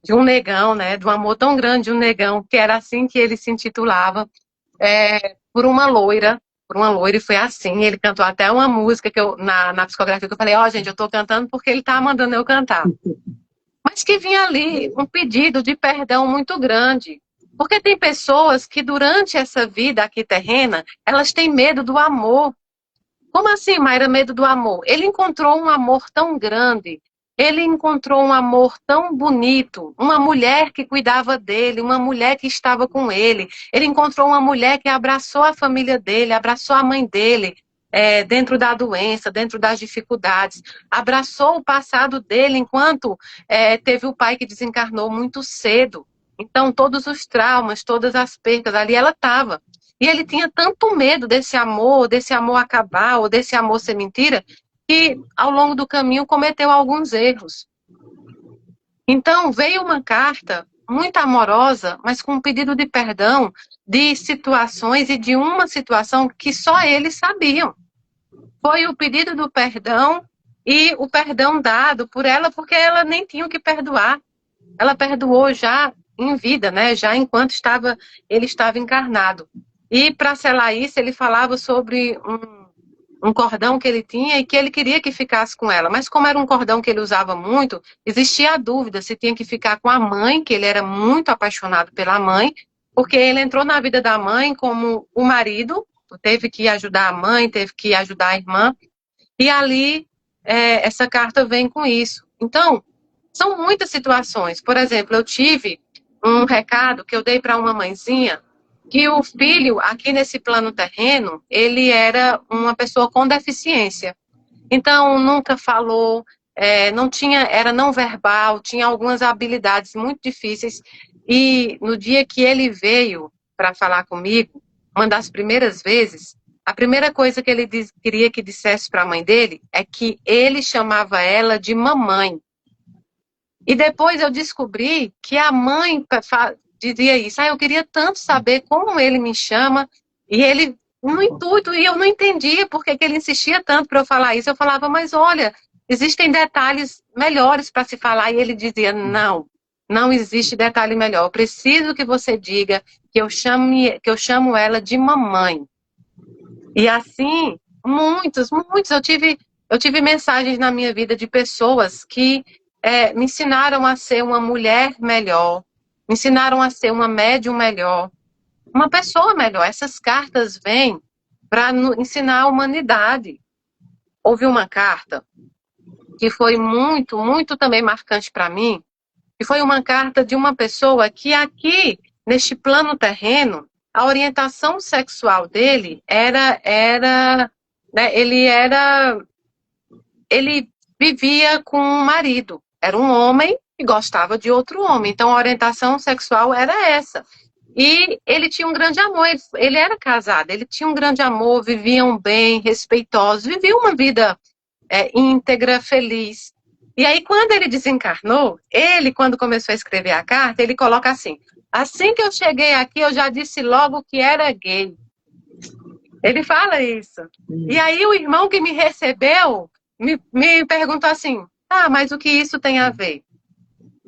de um negão, né? De um amor tão grande de um negão, que era assim que ele se intitulava, por uma loira, e foi assim. Ele cantou até uma música que na psicografia que eu falei: gente, eu estou cantando porque ele está mandando eu cantar. Mas que vinha ali um pedido de perdão muito grande. Porque tem pessoas que durante essa vida aqui terrena, elas têm medo do amor. Como assim, Mayra, medo do amor? Ele encontrou um amor tão grande, ele encontrou um amor tão bonito, uma mulher que cuidava dele, uma mulher que estava com ele encontrou uma mulher que abraçou a família dele, abraçou a mãe dele, dentro da doença, dentro das dificuldades, abraçou o passado dele enquanto teve o pai que desencarnou muito cedo. Então, todos os traumas, todas as percas, ali ela estava. E ele tinha tanto medo desse amor acabar, ou desse amor ser mentira, que ao longo do caminho cometeu alguns erros. Então veio uma carta muito amorosa, mas com um pedido de perdão de situações e de uma situação que só eles sabiam. Foi o pedido do perdão e o perdão dado por ela, porque ela nem tinha o que perdoar. Ela perdoou já em vida, né? Já enquanto ele estava encarnado. E para selar isso, ele falava sobre um cordão que ele tinha e que ele queria que ficasse com ela. Mas como era um cordão que ele usava muito, existia a dúvida se tinha que ficar com a mãe, que ele era muito apaixonado pela mãe, porque ele entrou na vida da mãe como o marido, teve que ajudar a mãe, teve que ajudar a irmã, e ali essa carta vem com isso. Então, são muitas situações. Por exemplo, eu tive um recado que eu dei para uma mãezinha, que o filho, aqui nesse plano terreno, ele era uma pessoa com deficiência. Então, nunca falou, não tinha, era não verbal, tinha algumas habilidades muito difíceis. E no dia que ele veio para falar comigo, uma das primeiras vezes, a primeira coisa que ele queria que dissesse para a mãe dele é que ele chamava ela de mamãe. E depois eu descobri que a mãe dizia isso. Eu queria tanto saber como ele me chama. E ele, no intuito, e eu não entendia por que ele insistia tanto para eu falar isso. Eu falava, mas olha, existem detalhes melhores para se falar. E ele dizia, não, não existe detalhe melhor. Eu preciso que você diga que eu chamo ela de mamãe. E assim, muitos, eu tive mensagens na minha vida de pessoas que me ensinaram a ser uma mulher melhor, me ensinaram a ser uma médium melhor, uma pessoa melhor. Essas cartas vêm para ensinar a humanidade. Houve uma carta que foi muito, muito também marcante para mim, que foi uma carta de uma pessoa que aqui, neste plano terreno, a orientação sexual dele né, ele vivia com um marido, era um homem e gostava de outro homem, então a orientação sexual era essa. E ele tinha um grande amor, ele era casado, ele tinha um grande amor, viviam bem, respeitosos, viviam uma vida íntegra, feliz. E aí, quando ele desencarnou, quando começou a escrever a carta, ele coloca assim que eu cheguei aqui, eu já disse logo que era gay. Ele fala isso. E aí, o irmão que me recebeu me perguntou assim, mas o que isso tem a ver?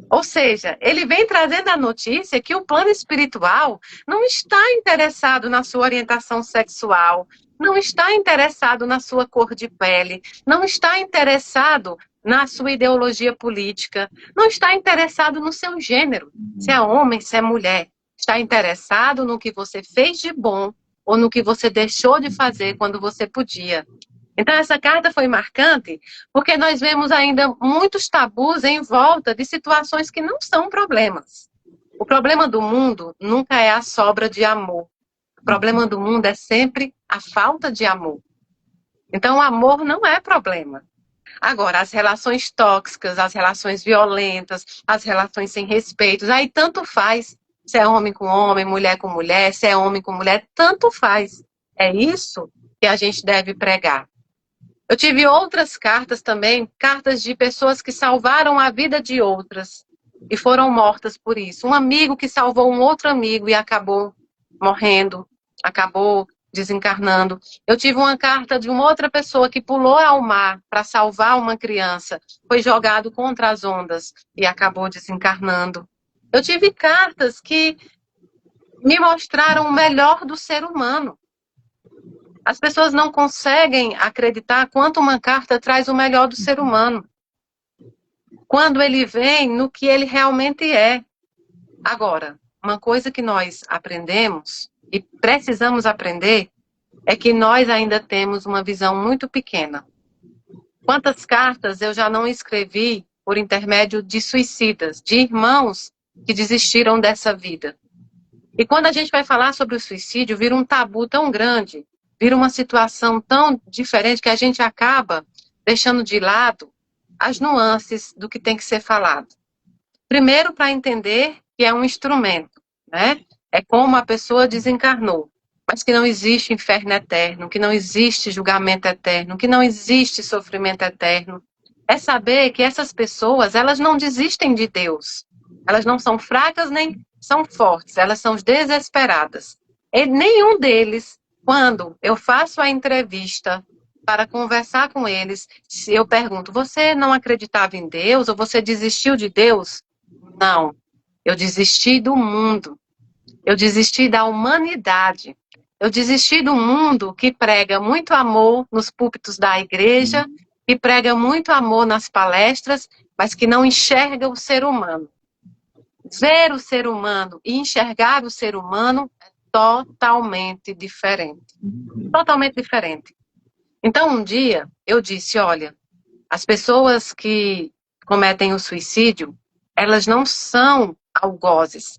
Ou seja, ele vem trazendo a notícia que o plano espiritual não está interessado na sua orientação sexual, não está interessado na sua cor de pele, não está interessado na sua ideologia política, não está interessado no seu gênero, se é homem, se é mulher. Está interessado no que você fez de bom ou no que você deixou de fazer quando você podia. Então, essa carta foi marcante porque nós vemos ainda muitos tabus em volta de situações que não são problemas. O problema do mundo nunca é a sobra de amor. O problema do mundo é sempre a falta de amor. Então, o amor não é problema. Agora, as relações tóxicas, as relações violentas, as relações sem respeitos, aí tanto faz se é homem com homem, mulher com mulher, se é homem com mulher, tanto faz. É isso que a gente deve pregar. Eu tive outras cartas também, cartas de pessoas que salvaram a vida de outras e foram mortas por isso. Um amigo que salvou um outro amigo e acabou morrendo, acabou desencarnando. Eu tive uma carta de uma outra pessoa que pulou ao mar para salvar uma criança, foi jogado contra as ondas e acabou desencarnando. Eu tive cartas que me mostraram o melhor do ser humano. As pessoas não conseguem acreditar quanto uma carta traz o melhor do ser humano. Quando ele vem no que ele realmente é. Agora, uma coisa que nós aprendemos e precisamos aprender é que nós ainda temos uma visão muito pequena. Quantas cartas eu já não escrevi por intermédio de suicidas, de irmãos que desistiram dessa vida. E quando a gente vai falar sobre o suicídio, vira um tabu tão grande, vira uma situação tão diferente que a gente acaba deixando de lado as nuances do que tem que ser falado. Primeiro, para entender que é um instrumento, né? É como a pessoa desencarnou, mas que não existe inferno eterno, que não existe julgamento eterno, que não existe sofrimento eterno. É saber que essas pessoas, elas não desistem de Deus. Elas não são fracas nem são fortes, elas são desesperadas. E nenhum deles, quando eu faço a entrevista para conversar com eles, se eu pergunto, você não acreditava em Deus ou você desistiu de Deus? Não, eu desisti do mundo, eu desisti da humanidade, eu desisti do mundo que prega muito amor nos púlpitos da igreja, que prega muito amor nas palestras, mas que não enxerga o ser humano. Ver o ser humano e enxergar o ser humano é totalmente diferente. Totalmente diferente. Então, um dia, eu disse, olha, as pessoas que cometem o suicídio, elas não são algozes,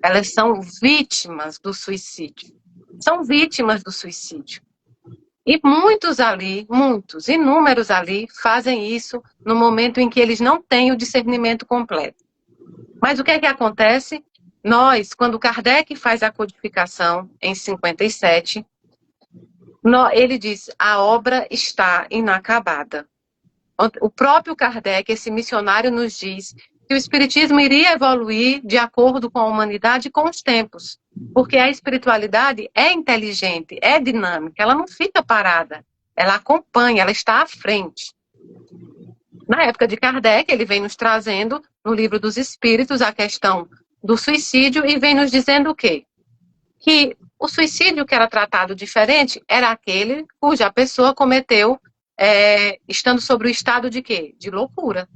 elas são vítimas do suicídio. São vítimas do suicídio. E muitos ali, muitos, inúmeros ali, fazem isso no momento em que eles não têm o discernimento completo. Mas o que é que acontece? Nós, quando Kardec faz a codificação, em 57, ele diz, a obra está inacabada. O próprio Kardec, esse missionário, nos diz que o espiritismo iria evoluir de acordo com a humanidade e com os tempos. Porque a espiritualidade é inteligente, é dinâmica, ela não fica parada, ela acompanha, ela está à frente. Na época de Kardec, ele vem nos trazendo, no Livro dos Espíritos, a questão do suicídio e vem nos dizendo o quê? Que o suicídio que era tratado diferente era aquele cuja pessoa cometeu estando sobre o estado de quê? De loucura.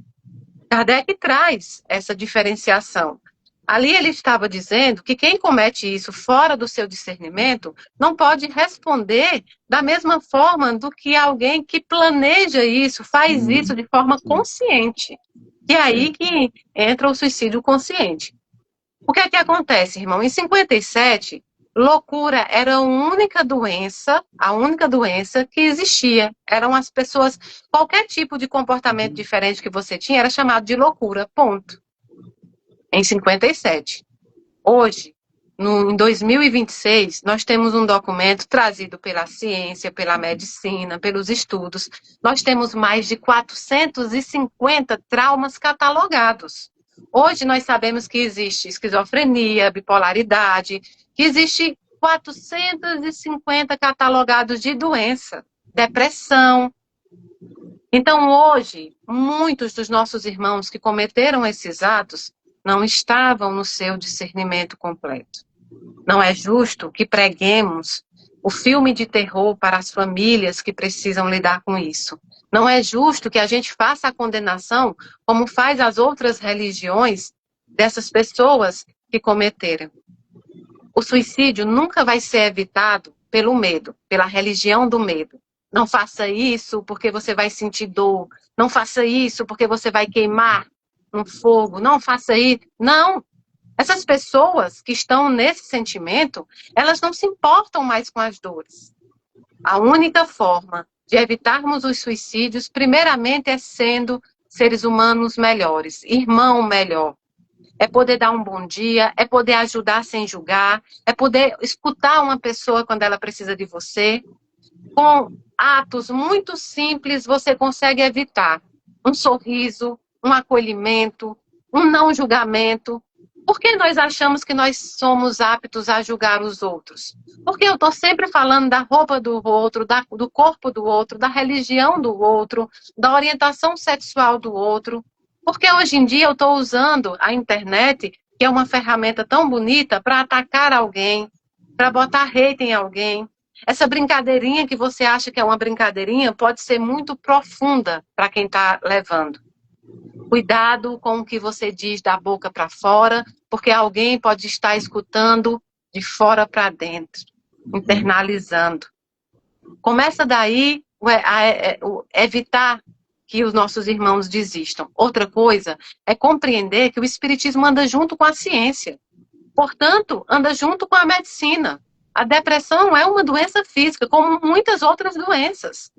Kardec traz essa diferenciação. Ali ele estava dizendo que quem comete isso fora do seu discernimento não pode responder da mesma forma do que alguém que planeja isso, faz isso de forma consciente. E aí que entra o suicídio consciente. O que é que acontece, irmão? Em 57, loucura era a única doença que existia. Eram as pessoas, qualquer tipo de comportamento diferente que você tinha era chamado de loucura, ponto. Em 57. Hoje, em 2026, nós temos um documento trazido pela ciência, pela medicina, pelos estudos. Nós temos mais de 450 traumas catalogados. Hoje nós sabemos que existe esquizofrenia, bipolaridade, que existe 450 catalogados de doença, depressão. Então hoje, muitos dos nossos irmãos que cometeram esses atos não estavam no seu discernimento completo. Não é justo que preguemos o filme de terror para as famílias que precisam lidar com isso. Não é justo que a gente faça a condenação, como faz as outras religiões, dessas pessoas que cometeram. O suicídio nunca vai ser evitado pelo medo, pela religião do medo. Não faça isso porque você vai sentir dor. Não faça isso porque você vai queimar no fogo. Não faça isso. Não. Essas pessoas que estão nesse sentimento, elas não se importam mais com as dores. A única forma de evitarmos os suicídios, primeiramente, é sendo seres humanos melhores, irmão melhor. É poder dar um bom dia, é poder ajudar sem julgar, é poder escutar uma pessoa quando ela precisa de você. Com atos muito simples, você consegue evitar um sorriso, um acolhimento, um não julgamento. Por que nós achamos que nós somos aptos a julgar os outros? Porque eu estou sempre falando da roupa do outro, do corpo do outro, da religião do outro, da orientação sexual do outro. Porque hoje em dia eu estou usando a internet, que é uma ferramenta tão bonita, para atacar alguém, para botar hate em alguém. Essa brincadeirinha que você acha que é uma brincadeirinha pode ser muito profunda para quem está levando. Cuidado com o que você diz da boca para fora, porque alguém pode estar escutando de fora para dentro, internalizando. Começa daí a evitar que os nossos irmãos desistam. Outra coisa é compreender que o espiritismo anda junto com a ciência. Portanto, anda junto com a medicina. A depressão é uma doença física, como muitas outras doenças.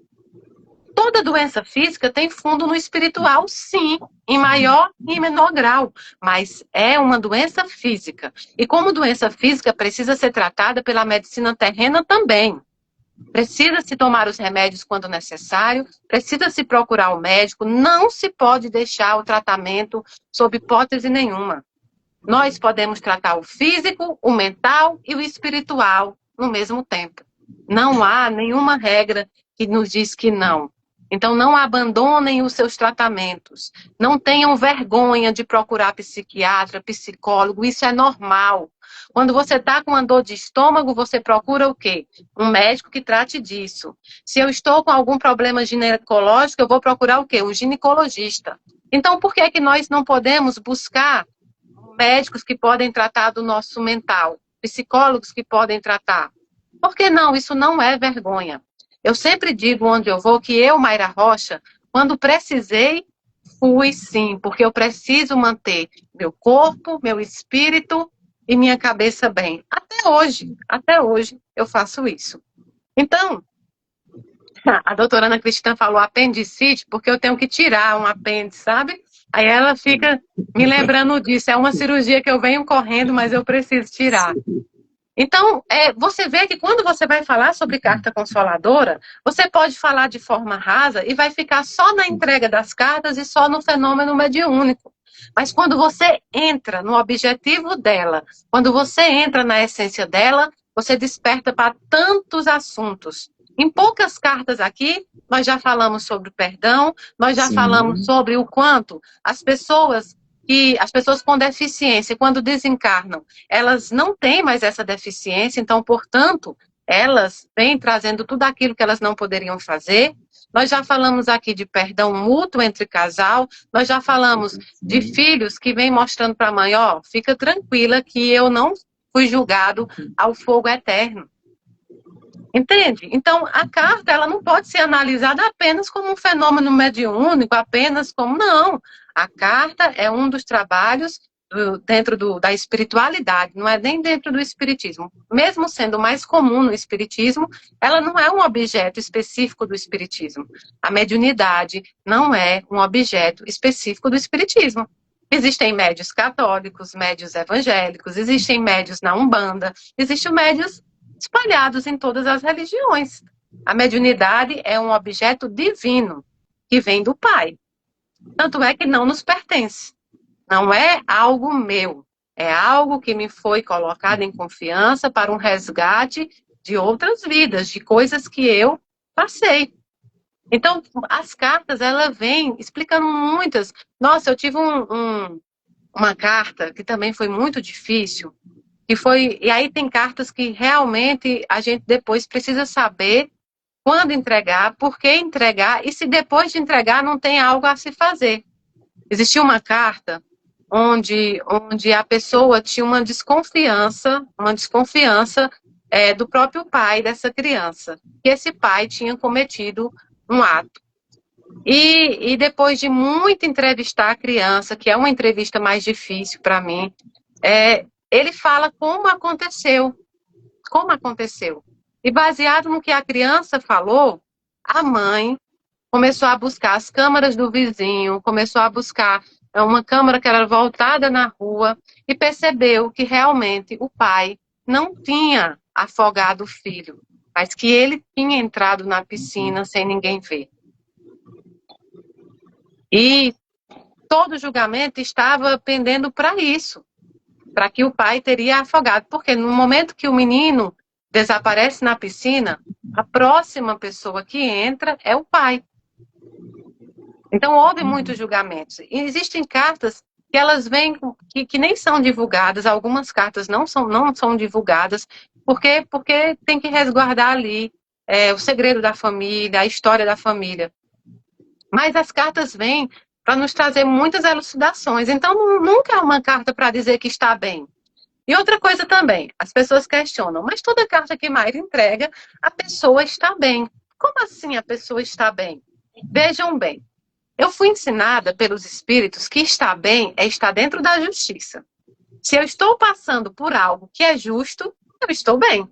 Toda doença física tem fundo no espiritual, sim, em maior e menor grau, mas é uma doença física. E como doença física, precisa ser tratada pela medicina terrena também. Precisa-se tomar os remédios quando necessário, precisa-se procurar o médico, não se pode deixar o tratamento sob hipótese nenhuma. Nós podemos tratar o físico, o mental e o espiritual no mesmo tempo. Não há nenhuma regra que nos diz que não. Então, não abandonem os seus tratamentos. Não tenham vergonha de procurar psiquiatra, psicólogo, isso é normal. Quando você está com uma dor de estômago, você procura o quê? Um médico que trate disso. Se eu estou com algum problema ginecológico, eu vou procurar o quê? Um ginecologista. Então, por que nós não podemos buscar médicos que podem tratar do nosso mental? Psicólogos que podem tratar? Por que não? Isso não é vergonha. Eu sempre digo onde eu vou que eu, Mayra Rocha, quando precisei, fui sim, porque eu preciso manter meu corpo, meu espírito e minha cabeça bem. Até hoje eu faço isso. Então, a doutora Ana Cristina falou apendicite, porque eu tenho que tirar um apêndice, sabe? Aí ela fica me lembrando disso. É uma cirurgia que eu venho correndo, mas eu preciso tirar. Então, você vê que quando você vai falar sobre carta consoladora, você pode falar de forma rasa e vai ficar só na entrega das cartas e só no fenômeno mediúnico. Mas quando você entra no objetivo dela, quando você entra na essência dela, você desperta para tantos assuntos. Em poucas cartas aqui, nós já falamos sobre o perdão, nós já falamos sobre o quanto as pessoas com deficiência, quando desencarnam, elas não têm mais essa deficiência, então, portanto, elas vêm trazendo tudo aquilo que elas não poderiam fazer. Nós já falamos aqui de perdão mútuo entre casal, nós já falamos de filhos que vêm mostrando para a mãe, ó, fica tranquila que eu não fui julgado ao fogo eterno. Entende? Então, a carta, ela não pode ser analisada apenas como um fenômeno mediúnico, apenas como... Não. A carta é um dos trabalhos dentro da espiritualidade, não é nem dentro do espiritismo. Mesmo sendo mais comum no espiritismo, ela não é um objeto específico do espiritismo. A mediunidade não é um objeto específico do espiritismo. Existem médios católicos, médios evangélicos, existem médios na Umbanda, existem médios espalhados em todas as religiões. A mediunidade é um objeto divino, que vem do Pai. Tanto é que não nos pertence. Não é algo meu. É algo que me foi colocado em confiança para um resgate de outras vidas, de coisas que eu passei. Então, as cartas, ela vem explicando muitas. Nossa, eu tive uma carta que também foi muito difícil, e aí tem cartas que realmente a gente depois precisa saber quando entregar, por que entregar, e se depois de entregar não tem algo a se fazer. Existia uma carta onde a pessoa tinha uma desconfiança do próprio pai dessa criança, que esse pai tinha cometido um ato. E depois de muito entrevistar a criança, que é uma entrevista mais difícil para mim, ele fala como aconteceu. E baseado no que a criança falou, a mãe começou a buscar as câmaras do vizinho, começou a buscar uma câmara que era voltada na rua e percebeu que realmente o pai não tinha afogado o filho, mas que ele tinha entrado na piscina sem ninguém ver. E todo o julgamento estava pendendo para isso, para que o pai teria afogado, porque no momento que o menino desaparece na piscina, a próxima pessoa que entra é o pai. Então, houve muitos julgamentos. E existem cartas que elas vêm, que nem são divulgadas, algumas cartas não são divulgadas, porque tem que resguardar ali o segredo da família, a história da família. Mas as cartas vêm para nos trazer muitas elucidações. Então, nunca é uma carta para dizer que está bem. E outra coisa também, as pessoas questionam, mas toda carta que Mayra entrega, a pessoa está bem. Como assim a pessoa está bem? Vejam bem, eu fui ensinada pelos espíritos que estar bem é estar dentro da justiça. Se eu estou passando por algo que é justo, eu estou bem.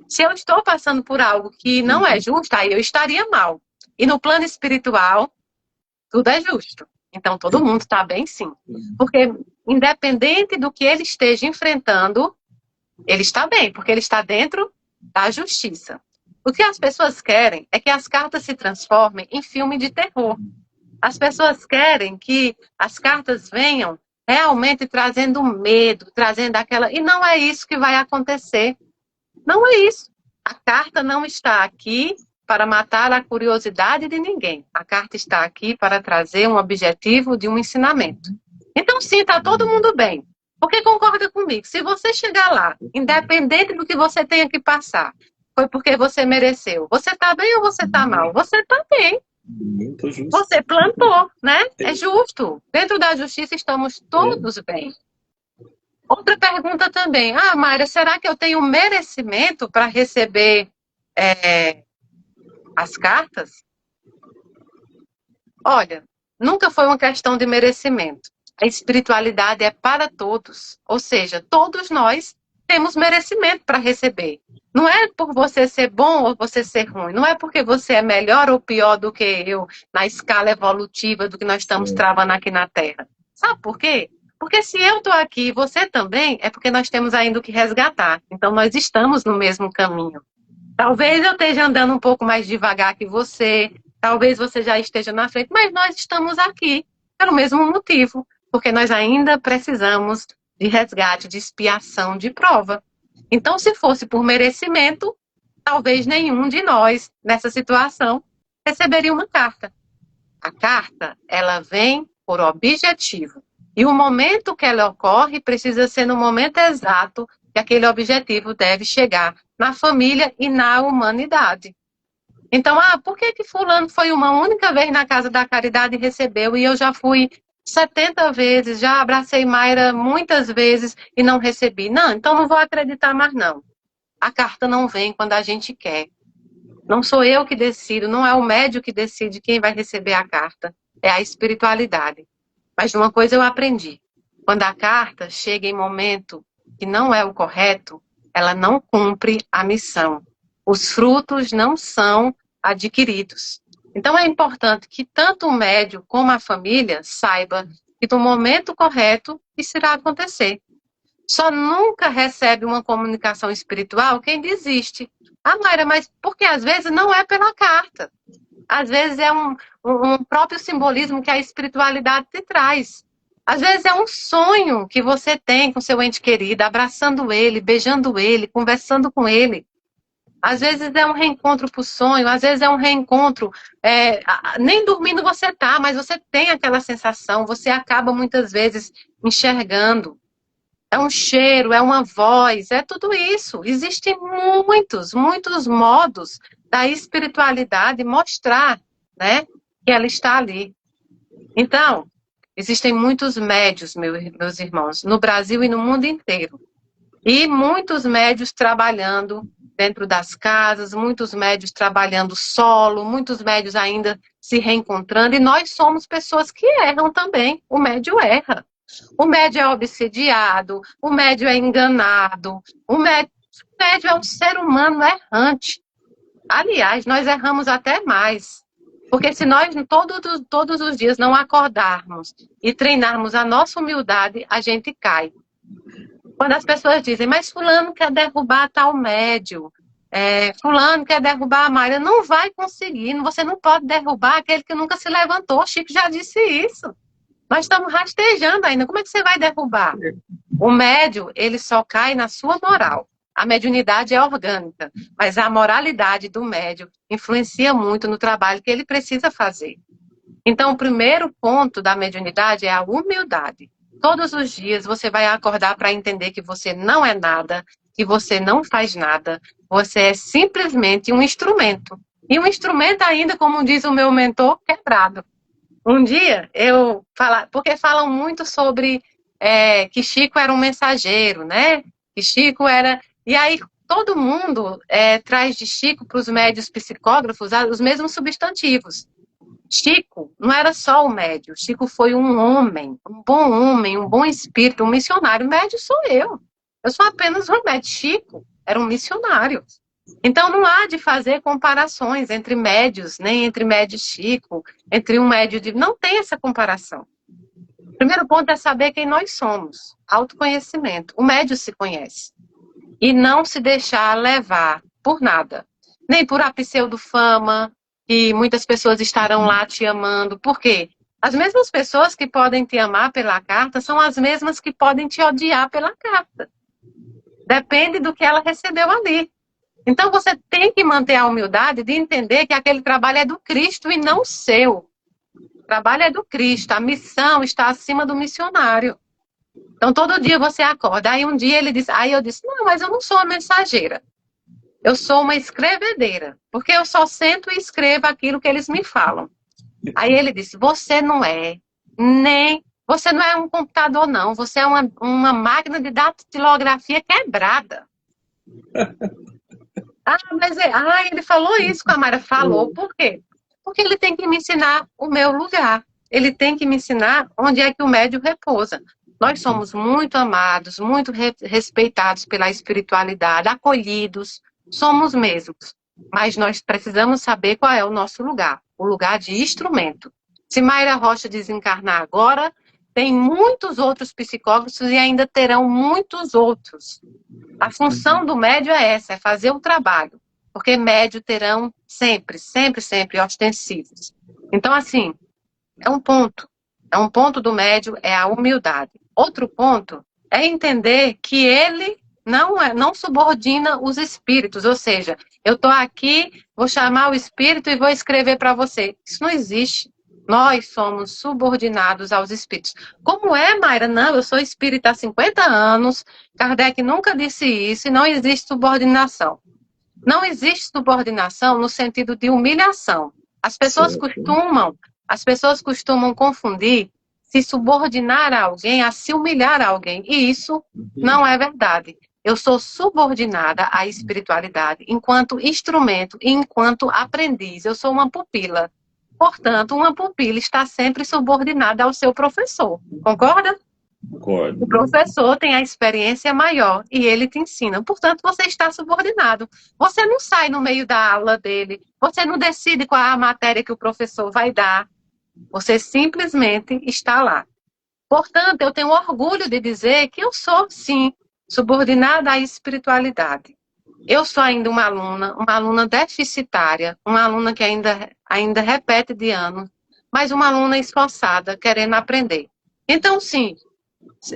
Se eu estou passando por algo que não é justo, aí eu estaria mal. E no plano espiritual, tudo é justo. Então, todo mundo está bem, sim. Porque, independente do que ele esteja enfrentando, ele está bem, porque ele está dentro da justiça. O que as pessoas querem é que as cartas se transformem em filme de terror. As pessoas querem que as cartas venham realmente trazendo medo, trazendo aquela... E não é isso que vai acontecer. Não é isso. A carta não está aqui para matar a curiosidade de ninguém. A carta está aqui para trazer um objetivo de um ensinamento. Então, sim, está todo mundo bem. Porque concorda comigo, se você chegar lá, independente do que você tenha que passar, foi porque você mereceu. Você está bem ou você está mal? Você está bem. Muito justo. Você plantou, né? É justo. Dentro da justiça estamos todos bem. Outra pergunta também. Ah, Mayra, será que eu tenho merecimento para receber as cartas? Olha, nunca foi uma questão de merecimento. A espiritualidade é para todos. Ou seja, todos nós temos merecimento para receber. Não é por você ser bom ou você ser ruim. Não é porque você é melhor ou pior do que eu na escala evolutiva do que nós estamos travando aqui na Terra. Sabe por quê? Porque se eu estou aqui e você também, é porque nós temos ainda o que resgatar. Então, nós estamos no mesmo caminho. Talvez eu esteja andando um pouco mais devagar que você, talvez você já esteja na frente, mas nós estamos aqui pelo mesmo motivo, porque nós ainda precisamos de resgate, de expiação, de prova. Então, se fosse por merecimento, talvez nenhum de nós, nessa situação, receberia uma carta. A carta, ela vem por objetivo. E o momento que ela ocorre precisa ser no momento exato que aquele objetivo deve chegar na família e na humanidade. Então, por que fulano foi uma única vez na Casa da Caridade e recebeu, e eu já fui 70 vezes, já abracei Mayra muitas vezes e não recebi? Não, então não vou acreditar mais não. A carta não vem quando a gente quer. Não sou eu que decido, não é o médium que decide quem vai receber a carta, é a espiritualidade. Mas uma coisa eu aprendi, quando a carta chega em momento que não é o correto, ela não cumpre a missão. Os frutos não são adquiridos. Então é importante que tanto o médium como a família saiba que no momento correto isso irá acontecer. Só nunca recebe uma comunicação espiritual quem desiste. Ah, Mayra, mas porque às vezes não é pela carta. Às vezes é um próprio simbolismo que a espiritualidade te traz. Às vezes é um sonho que você tem com seu ente querido, abraçando ele, beijando ele, conversando com ele. Às vezes é um reencontro por sonho, às vezes é um reencontro, nem dormindo você tá, mas você tem aquela sensação, você acaba muitas vezes enxergando. É um cheiro, é uma voz, é tudo isso. Existem muitos modos da espiritualidade mostrar, né, que ela está ali. Então, existem muitos médios, meus irmãos, no Brasil e no mundo inteiro. E muitos médios trabalhando dentro das casas, muitos médios trabalhando solo, muitos médios ainda se reencontrando. E nós somos pessoas que erram também. O médio erra. O médio é obsediado, o médio é enganado, o médio é um ser humano errante. Aliás, nós erramos até mais. Porque se nós todos os dias não acordarmos e treinarmos a nossa humildade, a gente cai. Quando as pessoas dizem, mas fulano quer derrubar tal médium, fulano quer derrubar a Mayra, não vai conseguir, você não pode derrubar aquele que nunca se levantou. O Chico já disse isso. Nós estamos rastejando ainda, como é que você vai derrubar? O médium, ele só cai na sua moral. A mediunidade é orgânica, mas a moralidade do médium influencia muito no trabalho que ele precisa fazer. Então, o primeiro ponto da mediunidade é a humildade. Todos os dias você vai acordar para entender que você não é nada, que você não faz nada, você é simplesmente um instrumento. E um instrumento ainda, como diz o meu mentor, quebrado. Um dia eu falar, porque falam muito sobre que Chico era um mensageiro, né? Que Chico era. E aí todo mundo traz de Chico para os médios psicógrafos os mesmos substantivos. Chico não era só o médio, Chico foi um homem, um bom espírito, um missionário. O médio sou eu. Eu sou apenas um médio. Chico era um missionário. Então não há de fazer comparações entre médios, nem entre médio Chico, entre um médio de. Não tem essa comparação. O primeiro ponto é saber quem nós somos. Autoconhecimento. O médio se conhece. E não se deixar levar por nada. Nem por a pseudofama, que muitas pessoas estarão lá te amando. Por quê? As mesmas pessoas que podem te amar pela carta são as mesmas que podem te odiar pela carta. Depende do que ela recebeu ali. Então você tem que manter a humildade de entender que aquele trabalho é do Cristo e não seu. O trabalho é do Cristo, a missão está acima do missionário. Então todo dia você acorda. Aí um dia ele disse, aí eu disse, não, mas eu não sou uma mensageira. Eu sou uma escrevedeira, porque eu só sento e escrevo aquilo que eles me falam. Aí ele disse, você não é um computador não, você é uma máquina de datilografia quebrada. Ele falou isso com a Mara. Falou, por quê? Porque ele tem que me ensinar o meu lugar. Ele tem que me ensinar onde é que o médium repousa. Nós somos muito amados, muito respeitados pela espiritualidade, acolhidos, somos mesmos. Mas nós precisamos saber qual é o nosso lugar, o lugar de instrumento. Se Mayra Rocha desencarnar agora, tem muitos outros psicólogos e ainda terão muitos outros. A função do médio é essa, é fazer o trabalho. Porque médio terão sempre, sempre, sempre ostensivos. Então, assim, é um ponto. É um ponto do médio, é a humildade. Outro ponto é entender que ele não subordina os espíritos. Ou seja, eu estou aqui, vou chamar o espírito e vou escrever para você. Isso não existe. Nós somos subordinados aos espíritos. Como é, Mayra? Não, eu sou espírita há 50 anos, Kardec nunca disse isso e não existe subordinação. Não existe subordinação no sentido de humilhação. As pessoas costumam confundir se subordinar a alguém a se humilhar a alguém. E isso não é verdade. Eu sou subordinada à espiritualidade enquanto instrumento e enquanto aprendiz. Eu sou uma pupila. Portanto, uma pupila está sempre subordinada ao seu professor. Concorda? Concordo. O professor tem a experiência maior e ele te ensina. Portanto, você está subordinado. Você não sai no meio da aula dele. Você não decide qual é a matéria que o professor vai dar. Você simplesmente está lá. Portanto, eu tenho orgulho de dizer que eu sou, sim, subordinada à espiritualidade. Eu sou ainda uma aluna deficitária, uma aluna que ainda repete de ano, mas uma aluna esforçada, querendo aprender. Então, sim,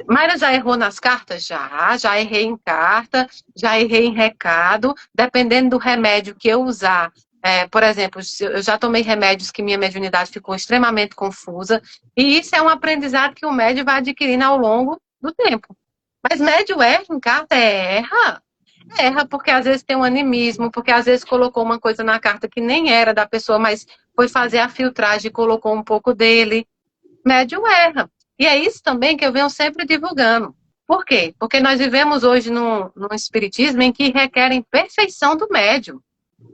Mayra já errou nas cartas? Já errei em carta, já errei em recado, dependendo do remédio que eu usar. Por exemplo, eu já tomei remédios que minha mediunidade ficou extremamente confusa, e isso é um aprendizado que o médium vai adquirindo ao longo do tempo. Mas médium erra em carta? Erra. Erra porque às vezes tem um animismo, porque às vezes colocou uma coisa na carta que nem era da pessoa, mas foi fazer a filtragem e colocou um pouco dele. Médium erra. E é isso também que eu venho sempre divulgando. Por quê? Porque nós vivemos hoje num espiritismo em que requerem perfeição do médium.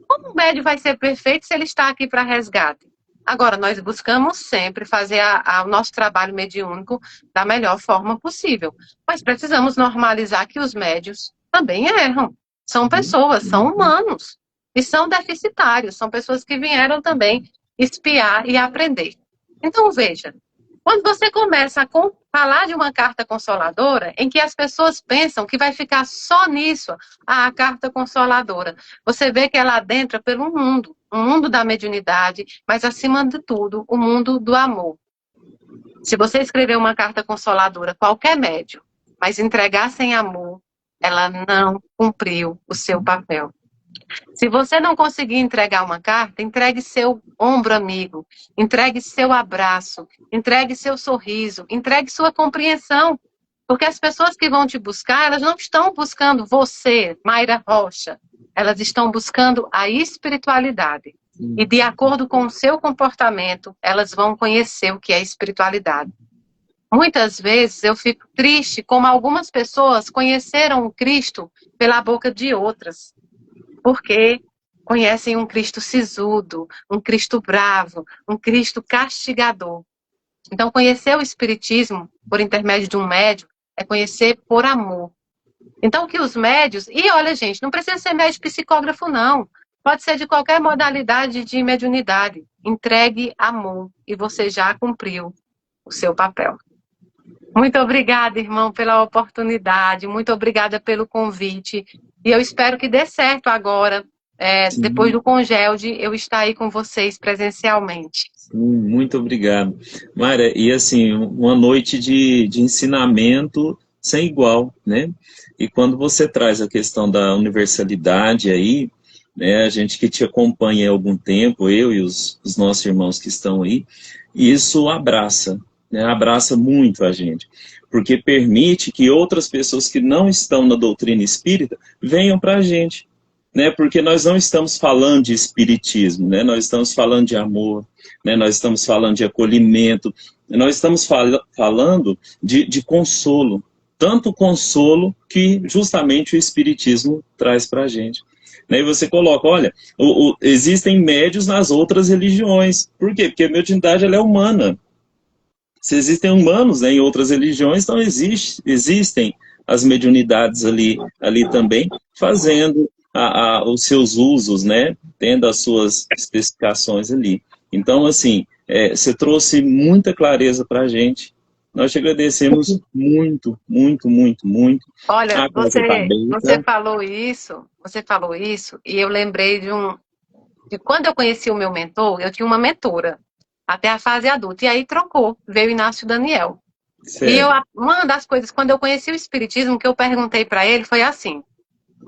Como o médium vai ser perfeito se ele está aqui para resgate? Agora, nós buscamos sempre fazer o nosso trabalho mediúnico da melhor forma possível. Mas precisamos normalizar que os médios também erram. São pessoas, são humanos. E são deficitários. São pessoas que vieram também espiar e aprender. Então, veja. Quando você começa a falar de uma carta consoladora, em que as pessoas pensam que vai ficar só nisso, a carta consoladora, você vê que ela adentra pelo mundo, o mundo da mediunidade, mas acima de tudo, o mundo do amor. Se você escrever uma carta consoladora, qualquer médium, mas entregar sem amor, ela não cumpriu o seu papel. Se você não conseguir entregar uma carta, entregue seu ombro amigo, entregue seu abraço, entregue seu sorriso, entregue sua compreensão. Porque as pessoas que vão te buscar, elas não estão buscando você, Mayra Rocha. Elas estão buscando a espiritualidade. E de acordo com o seu comportamento, elas vão conhecer o que é espiritualidade. Muitas vezes eu fico triste como algumas pessoas conheceram o Cristo pela boca de outras, porque conhecem um Cristo sisudo, um Cristo bravo, um Cristo castigador. Então, conhecer o Espiritismo por intermédio de um médium é conhecer por amor. Então, que os médios... E olha, gente, não precisa ser médio psicógrafo, não. Pode ser de qualquer modalidade de mediunidade. Entregue amor e você já cumpriu o seu papel. Muito obrigada, irmão, pela oportunidade. Muito obrigada pelo convite. E eu espero que dê certo agora, depois do Congelde, eu estar aí com vocês presencialmente. Muito obrigado. Mayra, e assim, uma noite de ensinamento sem igual, né? E quando você traz a questão da universalidade aí, né, a gente que te acompanha há algum tempo, eu e os nossos irmãos que estão aí, isso abraça, né, abraça muito a gente, porque permite que outras pessoas que não estão na doutrina espírita venham para a gente, né, porque nós não estamos falando de espiritismo, né, nós estamos falando de amor, né, nós estamos falando de acolhimento, nós estamos falando de consolo, tanto consolo que justamente o espiritismo traz para a gente. E você coloca, olha, existem médios nas outras religiões. Por quê? Porque a mediunidade ela é humana. Se existem humanos, né, em outras religiões, então existem as mediunidades ali também, fazendo os seus usos, né, tendo as suas especificações ali. Então, assim, você trouxe muita clareza para a gente. Nós te agradecemos muito, muito, muito, muito. Olha, você Tá falou isso, e eu lembrei de quando eu conheci o meu mentor, eu tinha uma mentora, até a fase adulta, e aí trocou, veio Inácio Daniel. E uma das coisas, quando eu conheci o Espiritismo, que eu perguntei para ele, foi assim,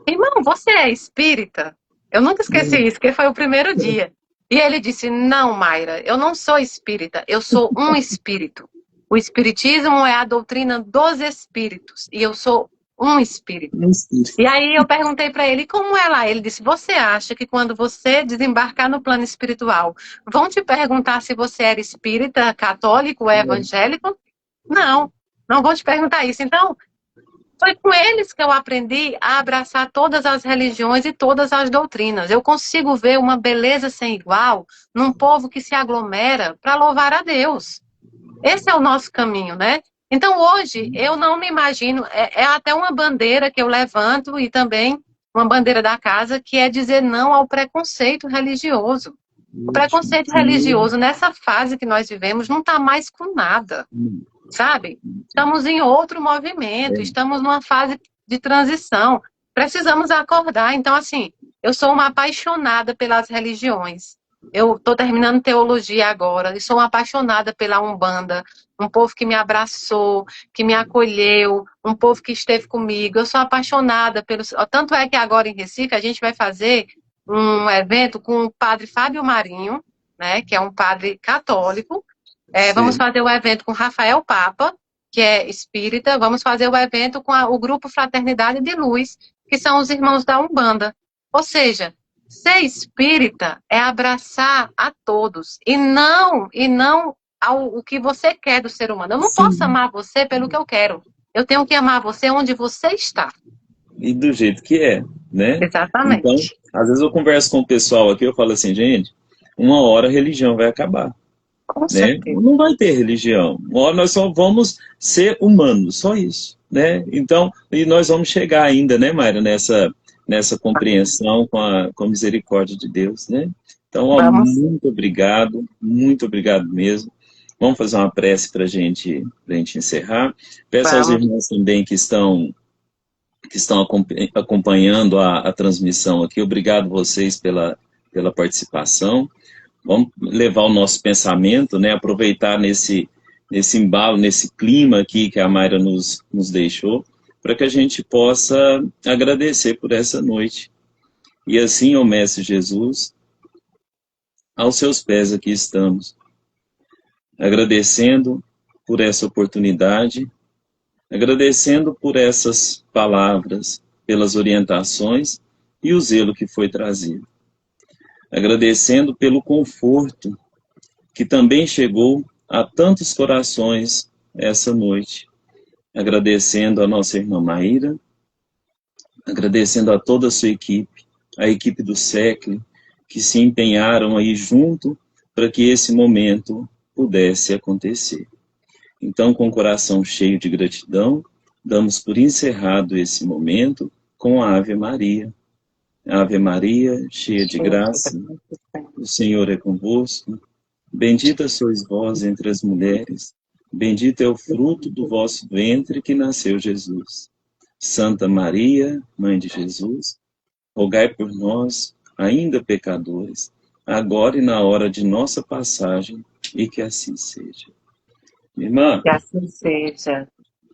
irmão, você é espírita? Eu nunca esqueci isso, porque foi o primeiro dia. E ele disse, não, Mayra, eu não sou espírita, eu sou um espírito. O Espiritismo é a doutrina dos espíritos, e eu sou um espírito. E aí eu perguntei para ele, como é lá? Ele disse, você acha que quando você desembarcar no plano espiritual, vão te perguntar se você era espírita, católico ou evangélico? Não, não vão te perguntar isso. Então, foi com eles que eu aprendi a abraçar todas as religiões e todas as doutrinas. Eu consigo ver uma beleza sem igual num povo que se aglomera para louvar a Deus. Esse é o nosso caminho, né? Então, hoje, eu não me imagino, é até uma bandeira que eu levanto e também uma bandeira da casa, que é dizer não ao preconceito religioso. O preconceito religioso, nessa fase que nós vivemos, não está mais com nada, sabe? Estamos em outro movimento, estamos numa fase de transição. Precisamos acordar. Então, assim, eu sou uma apaixonada pelas religiões. Eu estou terminando teologia agora e sou uma apaixonada pela Umbanda, um povo que me abraçou, que me acolheu, um povo que esteve comigo. Eu sou apaixonada pelos... Tanto é que agora em Recife a gente vai fazer um evento com o padre Fábio Marinho, né, que é um padre católico. Vamos fazer o evento com Rafael Papa, que é espírita. Vamos fazer o evento com o grupo Fraternidade de Luz, que são os irmãos da Umbanda. Ou seja, ser espírita é abraçar a todos e não o que você quer do ser humano. Eu não posso amar você pelo que eu quero. Eu tenho que amar você onde você está. E do jeito que é, né? Exatamente. Então, às vezes eu converso com o pessoal aqui, eu falo assim, gente, uma hora a religião vai acabar. Com certeza. Não vai ter religião. Uma hora nós só vamos ser humanos, só isso, né? Então, e nós vamos chegar ainda, né, Mayra, nessa compreensão com a misericórdia de Deus, né? Então, ó, muito obrigado mesmo. Vamos fazer uma prece para a gente encerrar. Peço aos irmãos também que estão acompanhando a transmissão aqui. Obrigado vocês pela participação. Vamos levar o nosso pensamento, né? Aproveitar nesse embalo, nesse clima aqui que a Mayra nos deixou, para que a gente possa agradecer por essa noite. E assim, ó Mestre Jesus, aos seus pés aqui estamos, agradecendo por essa oportunidade, agradecendo por essas palavras, pelas orientações e o zelo que foi trazido. agradecendo pelo conforto que também chegou a tantos corações essa noite, agradecendo a nossa irmã Maíra, agradecendo a toda a sua equipe, a equipe do SECLE, que se empenharam aí junto para que esse momento pudesse acontecer. Então, com o coração cheio de gratidão, damos por encerrado esse momento com a Ave Maria. Ave Maria, cheia de graça, o Senhor é convosco. Bendita sois vós entre as mulheres, bendito é o fruto do vosso ventre que nasceu Jesus. Santa Maria, Mãe de Jesus, rogai por nós, ainda pecadores, agora e na hora de nossa passagem, e que assim seja. Minha irmã, Que assim seja.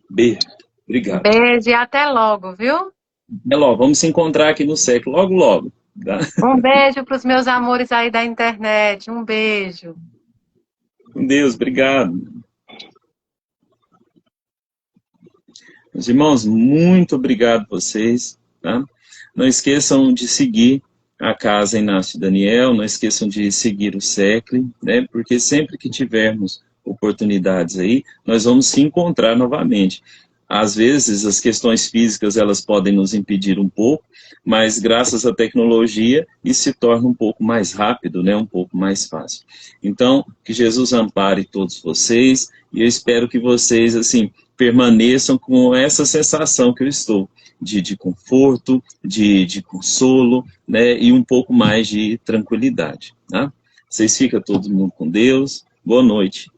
beijo. Obrigado. Beijo e até logo, viu? Até logo, vamos se encontrar aqui no SEC logo, logo. Tá? Um beijo para os meus amores aí da internet. Um beijo. Com Deus, obrigado. Meus irmãos, muito obrigado a vocês. Tá? Não esqueçam de seguir a Casa Inácio Daniel, não esqueçam de seguir o SECLE, né? Porque sempre que tivermos oportunidades aí, nós vamos se encontrar novamente. Às vezes, as questões físicas, elas podem nos impedir um pouco, mas graças à tecnologia, isso se torna um pouco mais rápido, né? Um pouco mais fácil. Então, que Jesus ampare todos vocês, e eu espero que vocês, assim, permaneçam com essa sensação que eu estou, de conforto, de consolo, né, e um pouco mais de tranquilidade. Tá? Vocês ficam todo mundo com Deus. Boa noite